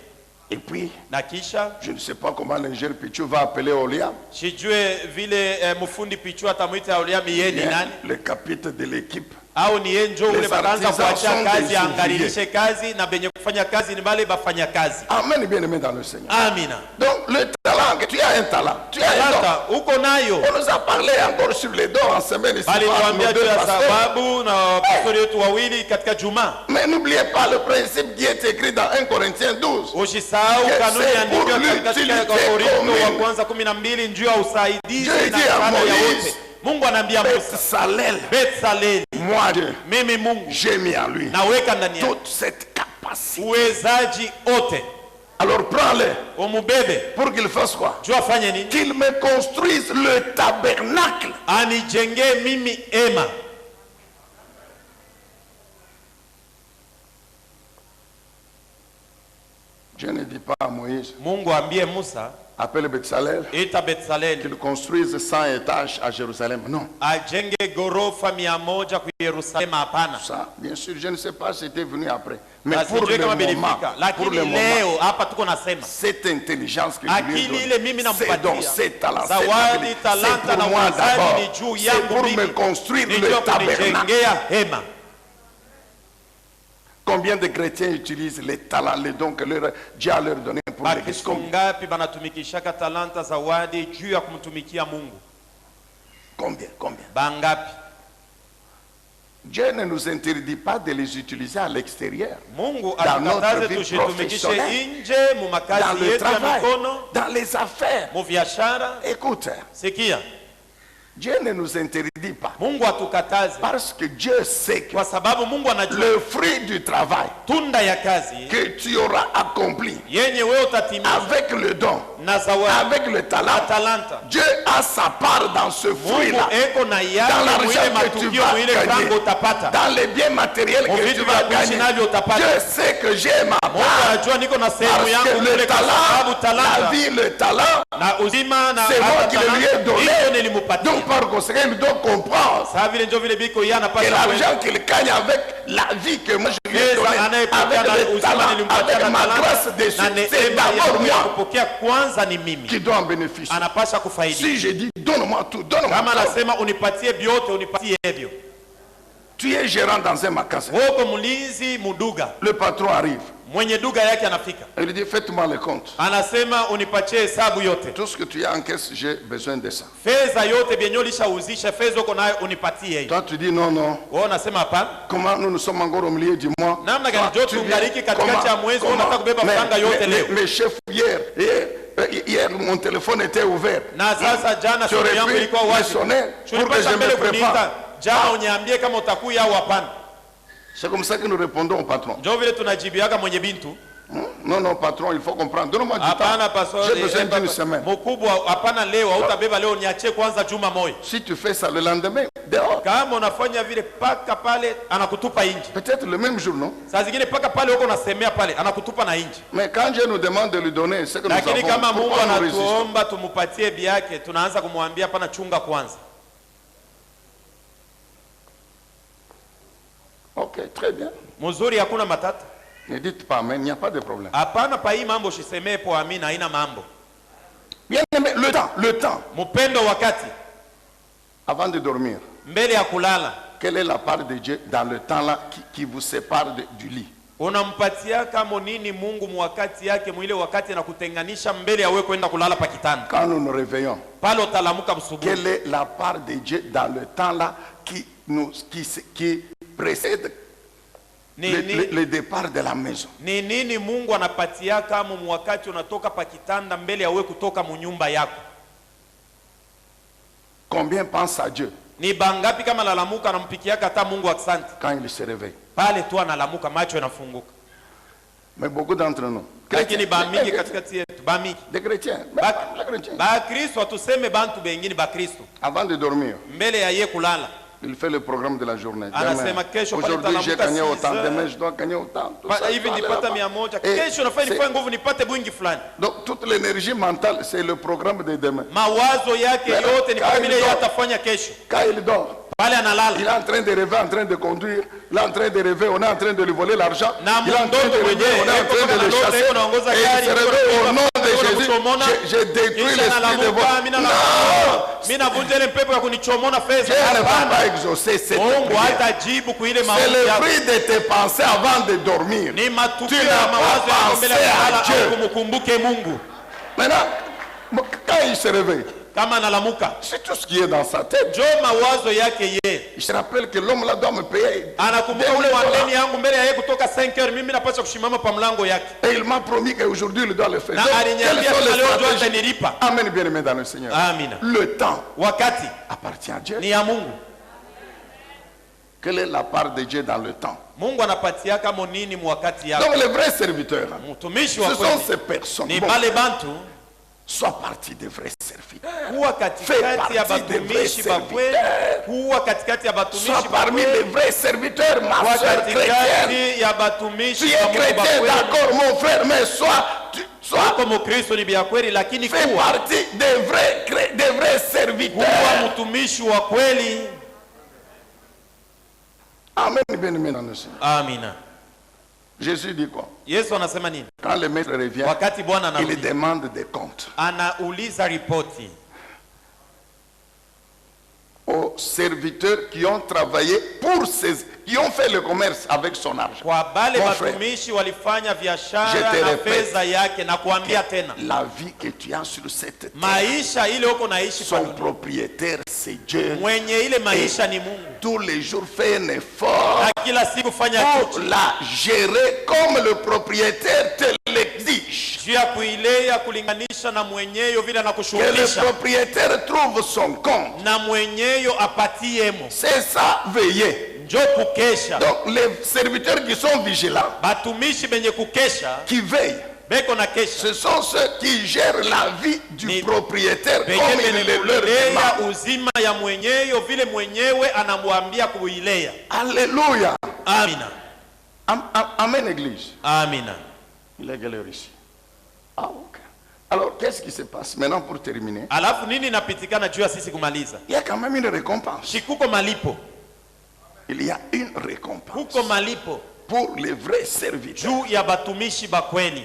Et puis, Na kisha je ne sais pas comment l'ingénieur Pichou va appeler Oliam. sijue vile mfundi Pichu atamwita Oliam yeye ni nani? Le capitaine de l'équipe. Au ni yeye ndio ule Les bataanza artisans kuachia sont kazi des angalilishe kazi na benye kufanya kazi ni bale bafanya kazi. Amen, bien-aimé dans le Seigneur. Amina. Donc, le talent, tu as un talent. Tu as un don. Talanta uko nayo. On nous a parlé encore sur les dons en semaine ici. Bali par nos tuambia deux juu ya pasteurs. sababu na pastori wetu wawili katika Juma. Mais n'oubliez pas le principe qui est écrit dans 1 Corinthiens 12. Usisahau Que kanuni c'est ya pour ndivyo katika l'utilité Wakorintho wa commune. kwanza 12 njuu ya usaidizi Dieu na dit à msaada ya Moïse, wote. Mungu anaambia Musa, Betsalel, Betsaleli, moi Dieu, mimi Mungu j'ai mis en lui naweka ndani yake toute cette capacité. uwezaji wote. Alors prends-le Umubebe pour qu'il fasse quoi? juu afanye nini? Qu'il me construise le tabernacle. Anijengee mimi hema. Dieu ne dit pas à Moïse, Mungu ambie Musa, appelle Betsalel, ita Betsaleli qu'il construise 100 étages à Jérusalem. Non. ajenge gorofa 100 ku Yerusalemu. Hapana. Ça, bien sûr, je ne sais pas si c'était venu après. Mais Na pour sijui le kama moment, bilifika, pour lakini le moment, leo hapa tuko nasema cette intelligence que je lui ai akili ile mimi donnée, c'est donc nampatia ces talents, zawadi, c'est talanta na pour moi uwezaji d'abord. ni juu C'est yangu pour me mimi, construire ni juu le ya tabernacle. kunijengea hema. Combien de chrétiens utilisent les talents, les dons que Dieu a leur donné pour l'église? Bakristo ngapi banatumikishaka talanta zawadi juu ya kumtumikia Mungu? Combien? Bangapi? Dieu ne nous interdit pas de les utiliser à l'extérieur, Mungu dans notre atukataze vie tushitumikishe professionnelle, nje mu dans makazi le yetu ya travail, mikono, dans les affaires. mu biashara. Écoute, Sikia, Dieu ne nous interdit pas, Mungu atukataze parce que Dieu sait que kwa sababu Mungu anajua le fruit du travail tunda ya kazi que tu auras accompli yenye wewe utatimiza avec le don, na zawadi avec le na talent, talanta. Dieu a sa part dans ce Mungu fruit-là, eko na dans yake mwile l'argent que tu matukio vas mwile gagner, frango utapata dans les biens matériels que vitu tu vya vas kuishi gagner. navyo utapata. Dieu sait que j'ai ma Mungu part, anajua niko na sehemu parce yangu que kule le kwa sababu talent, la talanta vie, le talent, na uzima na c'est moi hata qui le lui ai talanta hiyo donné. nilimupatia. Donc par conséquent, il doit comprendre Sasa vile ndio vile biko yeye que anapaswa l'argent qu'il gagne avec la vie que moi je lui ai pesa donnée, anayepokea avec na le uzima talent, nilimpatia avec na ma grâce talanta dessus, na c'est neema d'abord ya moi kupokea kwanza ni mimi, qui dois en bénéficier. anapaswa kufaidi. Si je dis donne-moi tout, donne-moi Kama tout. anasema unipatie vyote, unipatie hivyo. Tu es gérant dans un magasin. Woko mlinzi muduga, Le patron arrive. mwenye duga yake anafika, Il dit faites-moi le compte. anasema unipatie hesabu yote, Tout ce que tu as en caisse, j'ai besoin de ça. fedha yote vyenye ulishauzisha, fedha uko nayo unipatie hiyo. Toi tu dis non, non. Wewe unasema hapana. Comment nous sommes encore au milieu du mois? Namna gani Toi, jo tu tungaliki viens- katikati ya mwezi, unataka kubeba franga yote leo. mes chefs hier, mon téléphone était ouvert. Na sasa jana Tu simu aurais yangu pu ilikuwa me wazi, sonner pour que tulipasha je mbele me kuniita prépare. jana uniambie kama utakuya au hapana. C'est comme ça que nous répondons au patron. Ndio vile tunajibiaga mwenye bintu. Non, non, patron, il faut comprendre. Donne-moi du Hapana temps. pastor, J'ai besoin d'une semaine. mkubwa hapana leo, hautabeba leo, niachie kwanza juma moja. Si tu fais ça le lendemain, dehors. Kama unafanya vile paka pale anakutupa nje. Peut-être le même jour, non? Saa zingine paka pale uko unasemea pale anakutupa na nje. Mais quand Dieu nous demande de lui donner ce que nous Lakini kama avons, Mungu pourquoi nous résistons? anatuomba tumupatie biake, tunaanza kumwambia hapana, chunga kwanza. Ok, très bien. Mzuri, hakuna matata. Ne dites pas amen, il n'y a pas de problème. Hapana, pa hii mambo shisemee po amina, haina mambo. Bien aimé, le temps, Mpendo wakati avant de dormir, mbele ya kulala quelle est la part de Dieu dans le temps là qui vous sépare du lit? unampatia kama nini Mungu mwakati yake mwile wakati na kutenganisha mbele ya wewe kwenda kulala pa kitanda. Quand nous nous réveillons, Pale utalamuka msubuhi. quelle est la part de Dieu dans le temps là qui précède le départ de la maison? Ni nini Mungu anapatia kama mwakati unatoka pa kitanda mbele ya wewe kutoka munyumba yako? Combien pense à Dieu Ni bangapi kama lalamuka anampikia hata Mungu asante? quand il se réveille? Pale tu analamuka macho yanafunguka. Mais beaucoup d'entre nous, Lakini ba mingi katikati yetu, ba mingi. des chrétiens, Ba Kristo, tuseme bantu bengine ba Kristo. avant de dormir, Mbele ya yeye kulala, Il fait le programme de la journée. Anasema kesho pale Aujourd'hui j'ai nitaamka gagné 6 autant, heures. demain je dois gagner autant. Tout ça, Hivi tout nipata là-bas. 100, Et kesho nafanya c'est- nifanye nguvu nipate bwingi fulani. Donc toute l'énergie mentale, c'est le programme de demain. Mawazo yake Mais yote ni quand kama il vile dort. yatafanya kesho. Quand il dort, Pale il analala. est en train de rêver, en train de conduire, il est en train de rêver, on est en train de lui voler l'argent, Na il est en train de mdogo rêver, on est en train de le chasser, et il se réveille au nom de Jésus, j'ai détruit Kisha l'esprit de nalamuka, vol. mina Non, navunja ile pepo ya kunichomona Dieu fedha. ne va Hapana. pas exaucer cette Mungu prière. hatajibu kuile C'est maombi le yako. fruit de tes pensées avant de dormir. Ni matukio Tu ya n'as mawazo pas yako mbele ya pensé à kulala Dieu. au kumkumbuke Mungu. Maintenant, quand il se réveille, Kama analamuka, c'est tout ce qui est dans sa tête. jo mawazo yake yeye. Il se rappelle que l'homme là doit me payer. Anakumbuka ule wandeni yangu mbele ya yeye kutoka 5 heures, mimi napaswa kushimama pa mlango yake. Et il m'a promis qu'aujourd'hui il doit le faire. Na Donc, quelles aliniambia sont kama les leo jo stratégies? atanilipa. Amen, bien-aimé dans le Seigneur. Amina. Le temps Wakati appartient à Dieu. ni ya Mungu. Quelle est la part de Dieu dans le temps? Mungu anapatiaka monini mwakati yako. Donc les vrais serviteurs, Mtumishi ce wa sont kweli ces personnes. ni Bon, bale bantu sois partie des vrais serviteurs. kuwa katikati ya batumishi ba kweli, kuwa katikati ya Sois batumishi ba parmi les kweli, vrais serviteurs, ma kuwa soeur chrétienne. katikati ya Tu batumishi es ba Mungu ba chrétien, kweli. d'accord, mon frère, mais sois Wako Mkristo ni bia kweli, lakini fais kuwa partie des vrais serviteurs. mtumishi wa kweli. Amen, bien-aimé dans le Seigneur. Amina. Jésus dit quoi? Yesu anasema nini? Quand le maître revient, Wakati Bwana il anarudi, demande des comptes anauliza ripoti aux serviteurs qui ont travaillé qui ont fait le commerce avec son argent. kwa bale Mon frère, batumishi walifanya je biashara te na répète, fedha yake, na kuambia tena la vie que tu as sur cette terre, maisha ile uko naishi son kwa dunia, propriétaire c'est Dieu. mwenye ile maisha ni Mungu. Tous les jours fais un effort Na kila siku fanya pour kitu la gérer comme le propriétaire te l'exige. juu ya kuilea kulinganisha na mwenyeyo vile Que le anakushughulisha, propriétaire trouve son compte. na mwenyeyo apatiemo, C'est ça, veiller. njo kukesha. Donc les serviteurs qui sont vigilants, Batumishi benye kukesha qui veillent, beko na kesha, ce sont ceux qui gèrent la vie du Ni- propriétaire benye comme il benye le leur kulea demande. uzima ya mwenyeyo vile mwenyewe anamwambia kuilea. Alléluia. Amina. Amen, église. Amina. Il est galère ici. Ah, ok. Alors, qu'est-ce qui se passe maintenant pour terminer? Alafu nini inapitikana juu ya sisi kumaliza? Il y a quand même une récompense. Shikuko malipo, Il y a une récompense kuko malipo pour les vrais serviteurs. juu ya batumishi ba kweli,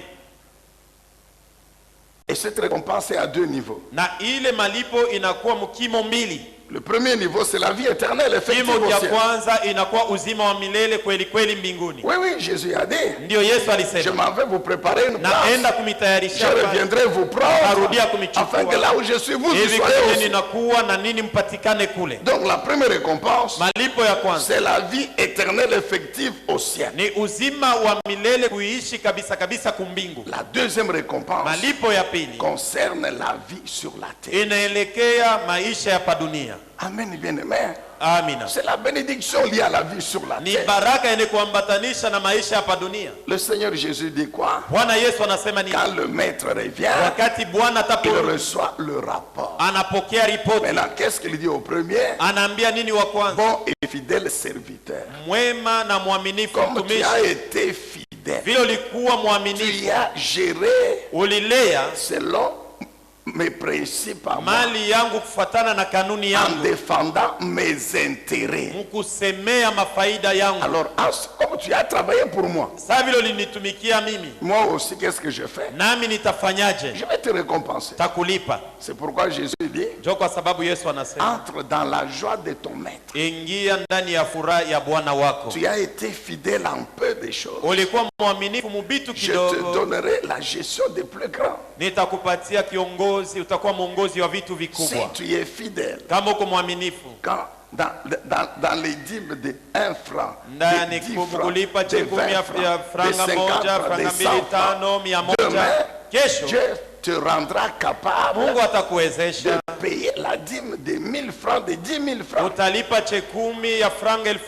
Et cette récompense est à deux niveaux. na ile malipo inakuwa mkimo mbili. Le premier niveau, c'est la vie éternelle, effectivement. Kimo cha kwanza inakuwa uzima wa milele kweli kweli mbinguni. Oui, oui, Jésus a dit, Ndio Yesu je alisema, m'en vais vous préparer une place. naenda Je kumitayarisha reviendrai vous prendre, Narudia kumichukua. afin que là où je suis, vous y hivi soyez kwenye aussi. ninakuwa na nini mpatikane kule. Donc la première récompense, Malipo ya kwanza c'est la vie éternelle effective au ciel. ni uzima wa milele kuishi kabisa kabisa kumbingu. La deuxième récompense Malipo ya pili concerne la vie sur la terre. inaelekea maisha ya padunia. Amen, bien-aimé. Amina. C'est la bénédiction liée à la vie sur la Ni terre. baraka yenye kuambatanisha na maisha ya padunia. Le Seigneur Jésus dit quoi? Bwana Yesu anasema nini? Quand le maître revient, Wakati Bwana il ataporudi, reçoit le rapport. anapokea ripoti, Maintenant, qu'est-ce qu'il dit au premier? anaambia nini wa kwanza? Bon et fidèle serviteur. Mwema na mwaminifu Comme tu mtumishi, as été fidèle, vile ulikuwa mwaminifu, tu as géré ulilea selon mes principes à moi, mali yangu kufuatana na kanuni en yangu, défendant mes intérêts. mkusemea mafaida yangu. Alors, comme tu as travaillé pour moi, Sasa vile ulinitumikia mimi, moi aussi, qu'est-ce que je fais? nami nitafanyaje? Je vais te récompenser. Takulipa. C'est pourquoi Jésus dit, Njo kwa sababu Yesu anasema, entre dans la joie de ton maître. ingia ndani ya furaha ya Bwana wako. Tu as été fidèle en peu de choses. Ulikuwa mwaminifu mubitu Je te kidogo, donnerai la gestion des plus grands. nitakupatia kiongozi, utakuwa mwongozi wa vitu Si vikubwa. tu es fidèle, Kama uko mwaminifu quand dans les dîmes de 1 franc, ndani de 10 francs, kulipa de chekumi 20 ya francs, de franga 50 moja, francs, franga de 100 mbili, tano, francs, 100, demain, kesho Dieu te rendra capable Mungu de atakuwezesha payer la dîme de 1000 francs, de 10 000 francs. utalipa chekumi ya franga 1000,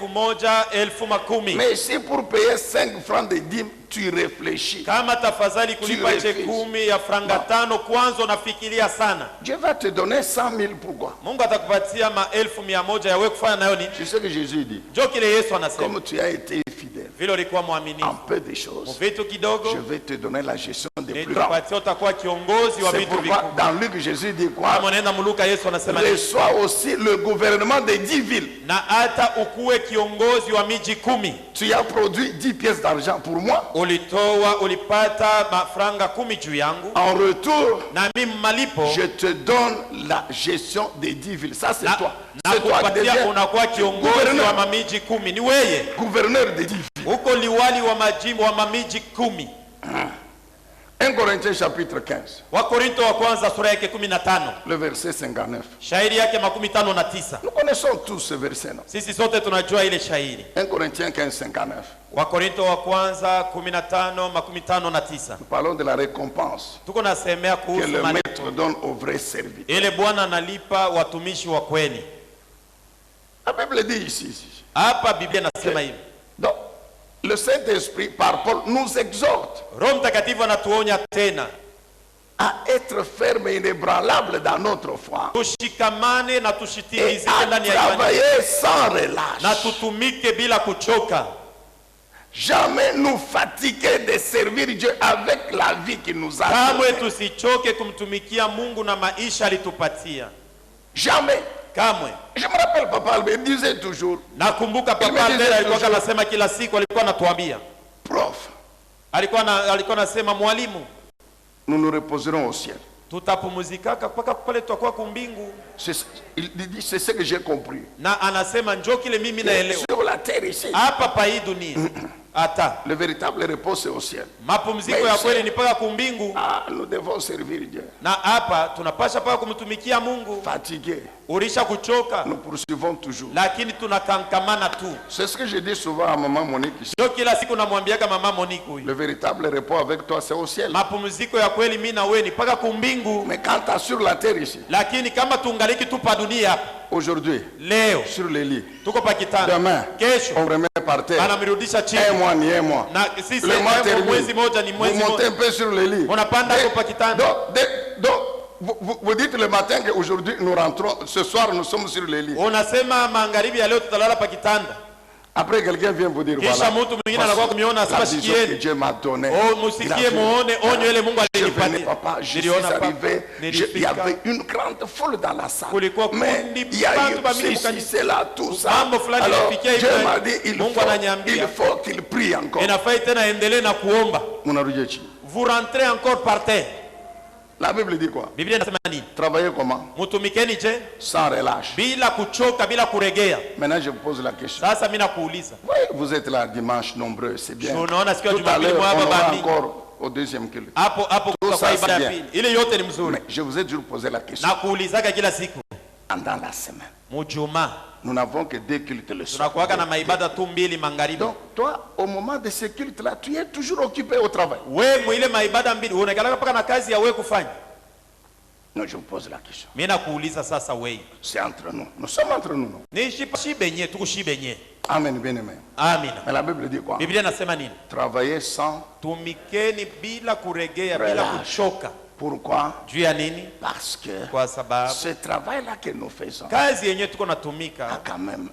1010. Mais si pour payer 5 francs de dîme, tu réfléchis, Kama tafadhali kulipa refuses. chekumi ya franga 5 kwanza unafikiria sana. Dieu va te donner 100 000. Pourquoi? Mungu atakupatia 1,100 ya wewe kufanya nayo nini? C'est ce que Jésus dit. Ndio kile Yesu anasema. Comme tu as été fidèle Vile ulikuwa en mwaminifu peu de choses, vitu kidogo, je vais te donner la gestion des plus grands. nitakupatia utakuwa kiongozi wa C'est vitu pourquoi vikubwa. dans Luc, Jésus dit quoi? Kama unaenda Mluka, Yesu anasema nini? Reçois aussi le gouvernement des 10 villes. Na hata ukuwe kiongozi wa miji 10. Tu as produit 10 pièces d'argent pour moi. Ulipata mafranga 10 juu yangu, En retour, na mimi malipo je te donne la gestion des 10 villes. Ça, c'est toi. na C'est toi qui kupatia deviens unakuwa kiongozi wa mamiji 10. Ni wewe gouverneur des 10 villes. uko liwali wa majimbo wa mamiji 10. 1 Corinthiens chapitre 15, Wakorinto wa kwanza sura yake 15, le verset 59. shairi yake 59. Nous connaissons tous ce verset, non? Sisi sote tunajua ile shairi. 1 Corinthiens 15, 59. Wakorinto wa kwanza 15:59. Nous parlons de la récompense Tuko nasemea que kuhusu le malipo maître donne aux vrais serviteurs. ile Bwana analipa watumishi wa kweli. La Bible dit ici. Hapa Biblia nasema hivi. Donc, le Saint-Esprit, par Paul, nous exhorte Roho Mtakatifu anatuonya tena à être ferme et inébranlable dans notre foi tushikamane na et tushitimizike à ndani ya imani travailler sans na relâche. tutumike bila kuchoka. Jamais nous fatiguer de servir Dieu avec la vie qu'il nous a Kamwe donnée. tusichoke kumtumikia Mungu na maisha alitupatia. Jamais. Kamwe. Je me rappelle, Papa Albert disait toujours, Nakumbuka Papa Albert alikuwa anasema kila siku, alikuwa anatuambia, prof, alikuwa anasema mwalimu, nous nous reposerons au ciel. tutapumzikaka mpaka pale tutakuwa kumbingu. Il dit, c'est ce que j'ai compris. Na anasema njoo kile mimi naelewa Sur la terre ici, hapa pa hii dunia hata le véritable repos c'est au ciel. mapumziko ya kweli ni paka kumbingu, Ah, nous devons servir Dieu. na hapa tunapasha paka kumtumikia Mungu. Fatigués, Ulisha kuchoka, nous poursuivons toujours. lakini tunakankamana tu. C'est ce que je dis souvent à maman Monique ici. Ndio kila siku namwambiaga mama Monique huyu, Le véritable repos avec toi c'est au ciel. mapumziko ya kweli mimi na wewe ni paka kumbingu. Mais quand tu as sur la terre ici, Lakini kama tungaliki tu pa dunia hapa, aujourd'hui, leo sur les lits, tuko pa kitanda, demain, kesho on remet par terre. anamirudisha chini, Un mois ni un mois. na sisi Le mois mwezi termine. moja ni Vous mwezi montez moja, un peu sur les lits. unapanda hapo pa kitanda. Donc, vous dites le matin qu'aujourd'hui nous rentrons, ce soir nous sommes sur les lits. Unasema magharibi ya leo tutalala pa kitanda. Après quelqu'un vient vous dire Kisha voilà. mtu mwingine anakuwa kumiona La sasa, vision que shikieni Dieu m'a donnée. oh, Il a musikie vu. muone onyo ile Mungu Je venais, alinipatia. papa, je suis Niliona arrivé, papa, il y nilifika, avait une grande foule dans la salle. kulikuwa Mais kundi il y a bantu eu bamingi ceci, mkanisa. c'est là, tout ça. Mambo fulani Alors, ilifikia Dieu hivyo, m'a dit, Mungu ananiambia, il faut qu'il prie encore. Inafai tena endelee na kuomba. Munarudi chini. Vous rentrez encore par terre. La Bible dit quoi? Biblia inasema nini? Travailler comment? Mutumikeni je Sans relâche. bila kuchoka, bila kuregea. Maintenant, je vous pose la question. Sasa mimi nakuuliza, Oui, vous êtes là dimanche nombreux, c'est bien. unaona siku ya Tout à Jumapili l'heure, on mwaba aura bami encore au deuxième culte. hapo Tout kwa ça, ibada c'est ya bien. pili. Ile yote ni mzuri. Mais je vous ai toujours posé la question. Nakuulizaga kila siku. Pendant la semaine, Mujuma nous n'avons que 2 cultes le soir. tunakuwaga na maibada tu mbili magharibi. Donc, toi, au moment de ce culte-là, tu es toujours occupé au travail. We mwile maibada mbili unakalaka paka na kazi ya we kufanya. Non, je vous pose la question. Mimi nakuuliza sasa, we C'est entre nous. Nous sommes entre nous, non? ni shibenye tukushibenye. Amen, bien aimé. Amina. Mais la Bible dit quoi? Biblia nasema nini? Travailler sans. Tumikeni bila kuregea, bila Relâche. kuchoka. Pourquoi? Juu ya nini? Parce que Kwa sababu ce travail-là que nous faisons kazi yenyewe tuko a natumika quand même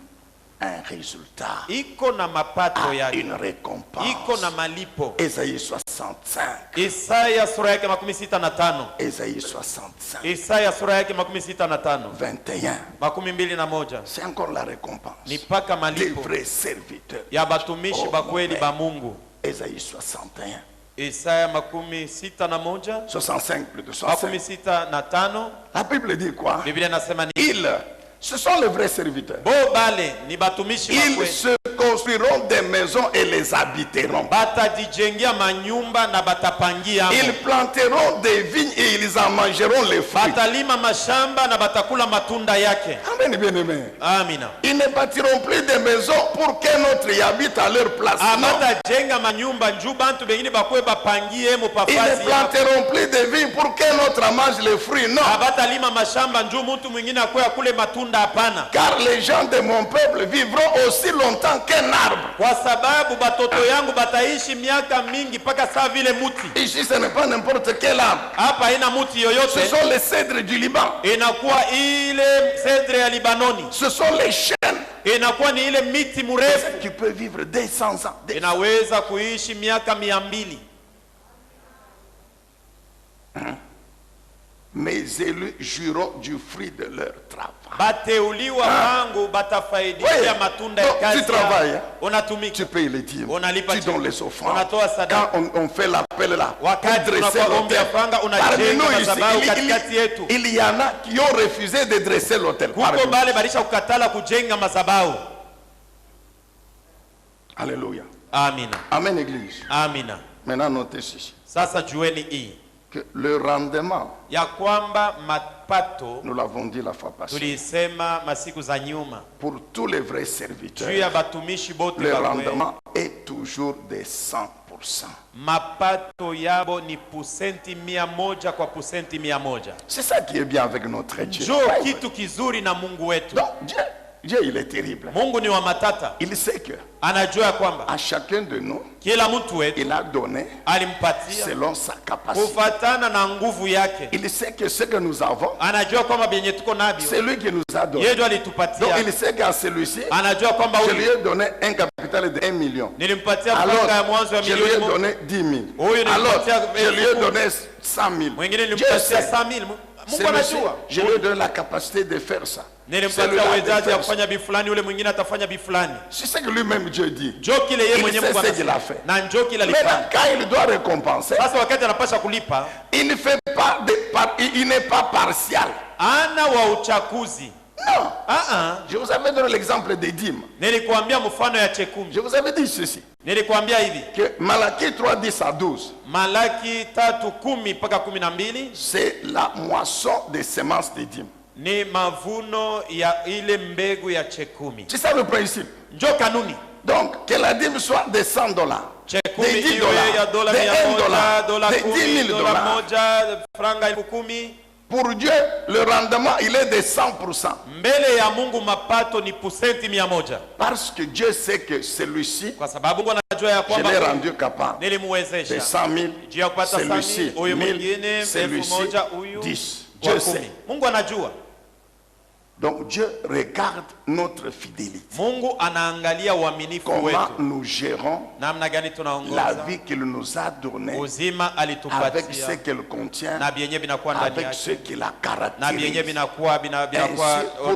un résultat, iko na mapato a yake, une récompense. iko na malipo. Ésaïe 65. Isaya sura yake 65. Ésaïe 65. Isaya sura yake 65 21. 21. C'est encore la récompense. Ni paka Les malipo vrais serviteurs. ya batumishi Oh, bakweli mon ba Père. Mungu. Ésaïe 61. Isaya 61 65 plutôt. 65. 65. La Bible dit quoi? Biblia nasema nini? Ce sont les vrais serviteurs. Bo bale ni batumishi Ils bakweli. se construiront des maisons et les habiteront. Batajijengia manyumba na batapangia. Ils planteront des vignes et ils en mangeront les fruits. Batalima mashamba na batakula matunda yake. Amen, bien aimé. Amina. Ils ne bâtiront plus de maisons pour qu'un autre y habite à leur place. Batajenga manyumba njuu bantu bengine bakwe bapangie mu Ils ne pafazi. planteront plus de vignes pour qu'un autre mange les fruits. Non. Batalima mashamba njuu mtu mwingine akwe akule matunda hapana. Car les gens de mon peuple vivront aussi longtemps qu'un arbre. Kwa sababu batoto yangu bataishi miaka mingi paka saa vile muti. Ici, ce n'est pas n'importe quel arbre. Hapa haina muti yoyote. Ce sont les cèdres du Liban. Inakuwa ile cedre ya Libanoni. Ce sont les chênes. Inakuwa ni ile miti mrefu. Qui peut vivre 200 ans. Inaweza kuishi miaka 200. Mes élus jouiront du fruit de leur travail. Bateuliwa wangu batafaidia matunda ya kazi. Tu travailles. Unatumika. Tu payes les dîmes. Tu donnes les offrandes. Unatoa sadaka. Quand on fait l'appel là, wakati unapoomba franga unajenga madhabahu katikati yetu. Il y en a qui ont refusé de dresser l'autel. Kuko bale balisha kukatala kujenga madhabahu. Alléluia. Amina. Amen, église. Amina. Maintenant notez ceci. Sasa jueni hii. Que le rendement, ya kwamba mapato, nous l'avons dit la fois passée, tulisema masiku za nyuma, pour tous les vrais serviteurs, juu ya batumishi bote le rendement est toujours de 100%. Mapato yabo ni pusenti 100 kwa pusenti 100. C'est ça qui est bien avec notre Dieu. Jo kitu kizuri na Mungu wetu. Donc Dieu il est terrible. Mungu ni wa matata. Il sait que anajua kwamba à chacun de nous, kila mtu wetu il a donné alimpatia selon sa capacité. Kufatana na nguvu yake. Il sait que ce que nous avons, anajua kwamba benye tuko nabyo, c'est lui qui nous a donné. Yeye alitupatia. Donc il sait qu'à celui-ci, anajua kwamba je lui ai donné un capital de 1 million. Nilimpatia franga ya mwanzo ya milioni. Je lui ai donné 10 000. Alors je lui ai donné 100 000. Mwingine nilimpatia 100,000. Mungu anajua. Je lui ai donné la capacité de faire ça. Nilimpatia uwezo wa kufanya bifulani, ule mwingine atafanya bifulani. C'est ce que lui-même Dieu dit. Njoo kile yeye mwenyewe Mungu anasema. Na njoo kile alifanya. Mais quand il doit récompenser, sasa wakati anapasha kulipa, il ne fait pas il n'est pas partial. Ana wa uchakuzi. Non. Je vous avais donné l'exemple des dîmes. Nilikuambia mfano ya chekumi. Je vous avais dit ceci. Nilikuambia hivi. Que Malaki 3:10 à 12. Malaki 3:10 mpaka 12. C'est la moisson des semences des dîmes. Ni mavuno ya ile mbegu ya chekumi. C'est ça le principe. Njoo kanuni. Donc que la dîme soit de $100, chekumi de $10, ya dola de $100, de 10 000 dola moja, franga 10,000. Pour Dieu, le rendement, il est de 100%. Mbele ya Mungu mapato ni pusenti 100. Parce que Dieu sait que celui-ci, kwa sababu Mungu anajua ya kwamba je l'ai rendu capable nilimwezesha de 100 000, celui-ci 1000, celui-ci 10. Dieu sait. Mungu anajua. Donc Dieu regarde notre fidélité. Mungu anaangalia uaminifu wetu. Comment nous gérons namna gani tunaongoza la vie qu'il nous a donnée, uzima alitupatia, avec ce qu'elle contient, na bienye binakuwa ndani avec yake, ce qui la caractérise, na bienye binakuwa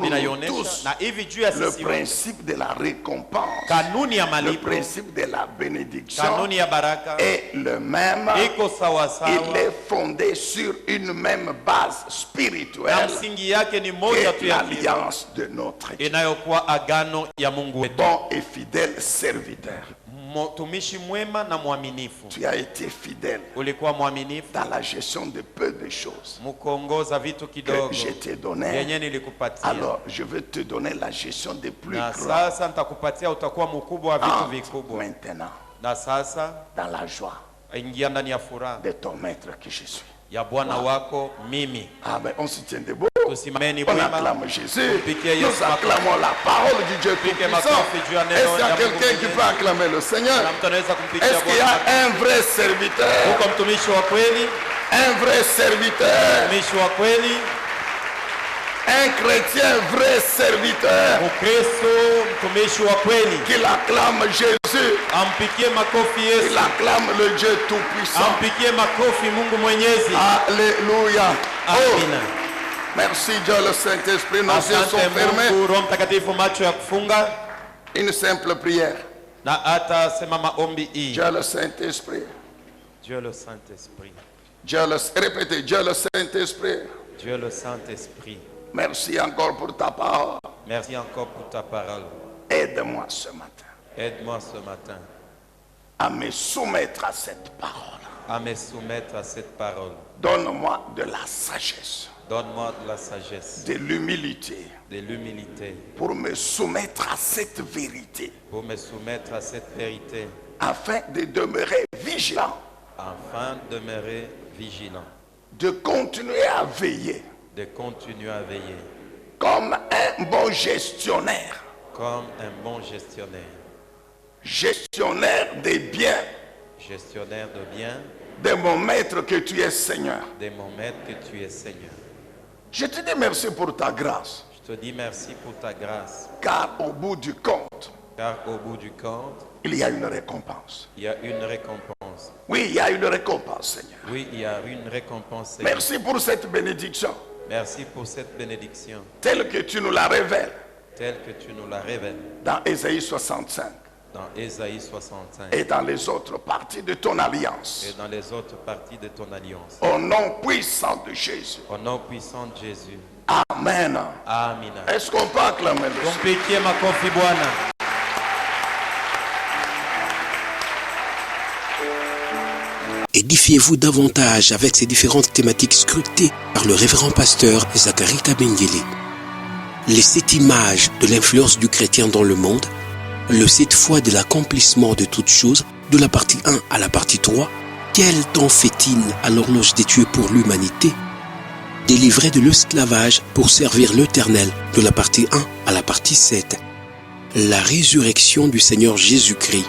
binayonesha, na hivi juu ya le sisi principe de la récompense, kanuni ya le malipo, principe de la bénédiction kanuni ya baraka est le même. iko sawa sawa. Il est fondé sur une même base spirituelle, na msingi yake ni moja tu ya l'alliance de notre Dieu. inayokuwa agano ya Mungu wetu. Bon et fidèle serviteur, mtumishi mwema na mwaminifu, tu as été fidèle ulikuwa mwaminifu dans la gestion de peu de choses mkuongoza vitu que kidogo je t'ai donné. yenye nilikupatia. Alors je vais te donner la gestion des plus na grands. sasa nitakupatia utakuwa mkubwa wa vitu vikubwa. Maintenant, na sasa dans la joie ingia ndani ya furaha de ton maître que je suis. ya Bwana wako mimi. Ah ben on se tient debout. Tusimameni On mwema. acclame Jésus. Tupikie Nous Yesu acclamons la parole du Dieu Tupike Tout-Puissant. makofi juu ya neno Est-ce qu'il y a ya Mungu quelqu'un qui mwenyewe. peut acclamer le Seigneur? Na mtu anaweza kumpikia Est-ce qu'il y Bwana. a un vrai serviteur? Uko mtumishi wa kweli, Un vrai serviteur? mtumishi wa kweli, Un chrétien vrai serviteur Mkristo mtumishi wa kweli, qui acclame Jésus, ampikie makofi qui Yesu, acclame le Dieu Tout-Puissant. ampikie makofi Mungu Mwenyezi. Alléluia. Amina. Merci Dieu le Saint-Esprit. Nos yeux sont Asante fermés. Mungu, Roho Mtakatifu macho ya kufunga, Une simple prière. na hata sema maombi hii. Dieu le Saint-Esprit. Dieu le Saint-Esprit, Répétez, Dieu le Saint-Esprit. Dieu le Saint-Esprit, Merci encore pour ta parole. merci encore pour ta parole. Aide-moi ce matin. Aide-moi ce matin à me soumettre à cette parole. à me soumettre à cette parole. Donne-moi de la sagesse, Donne-moi de la sagesse, de l'humilité de l'humilité pour me soumettre à cette vérité, pour me soumettre à cette vérité, afin de demeurer vigilant, afin de demeurer vigilant, de continuer à veiller de continuer à veiller comme un bon gestionnaire, comme un bon gestionnaire, gestionnaire des biens gestionnaire de biens, de mon maître que tu es Seigneur. de mon maître que tu es Seigneur. Je te dis merci pour ta grâce, Je te dis merci pour ta grâce, car au bout du compte, car au bout du compte, il y a une récompense. il y a une récompense. Oui, il y a une récompense, Seigneur. Oui, il y a une récompense, Seigneur. Merci pour cette bénédiction, Merci pour cette bénédiction, telle que tu nous la révèles telle que tu nous la révèles dans Ésaïe 65 dans Ésaïe 65 et dans les autres parties de ton alliance. et dans les autres parties de ton alliance. Au nom puissant de Jésus. Au nom puissant de Jésus. Amen. Amina. Est-ce qu'on peut acclamer le Seigneur? Tumpigie makofi Bwana. Édifiez-vous davantage avec ces différentes thématiques scrutées par le révérend pasteur Zacharie Kabengele. Les 7 images de l'influence du chrétien dans le monde, le 7 fois de l'accomplissement de toutes choses, de la partie 1 à la partie 3, quel temps fait-il à l'horloge des dieux pour l'humanité? Délivré de l'esclavage pour servir l'Éternel, de la partie 1 à la partie 7. La résurrection du Seigneur Jésus-Christ.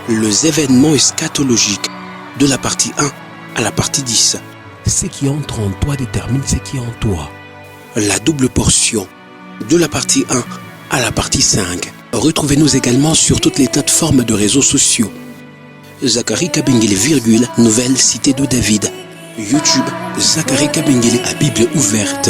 Les événements eschatologiques, de la partie 1 à la partie 10. Ce qui entre en toi détermine ce qui est en toi. La double portion, de la partie 1 à la partie 5. Retrouvez-nous également sur toutes les plateformes de réseaux sociaux. Zacharie Kabengele, Nouvelle Cité de David. YouTube, Zacharie Kabengele à Bible ouverte.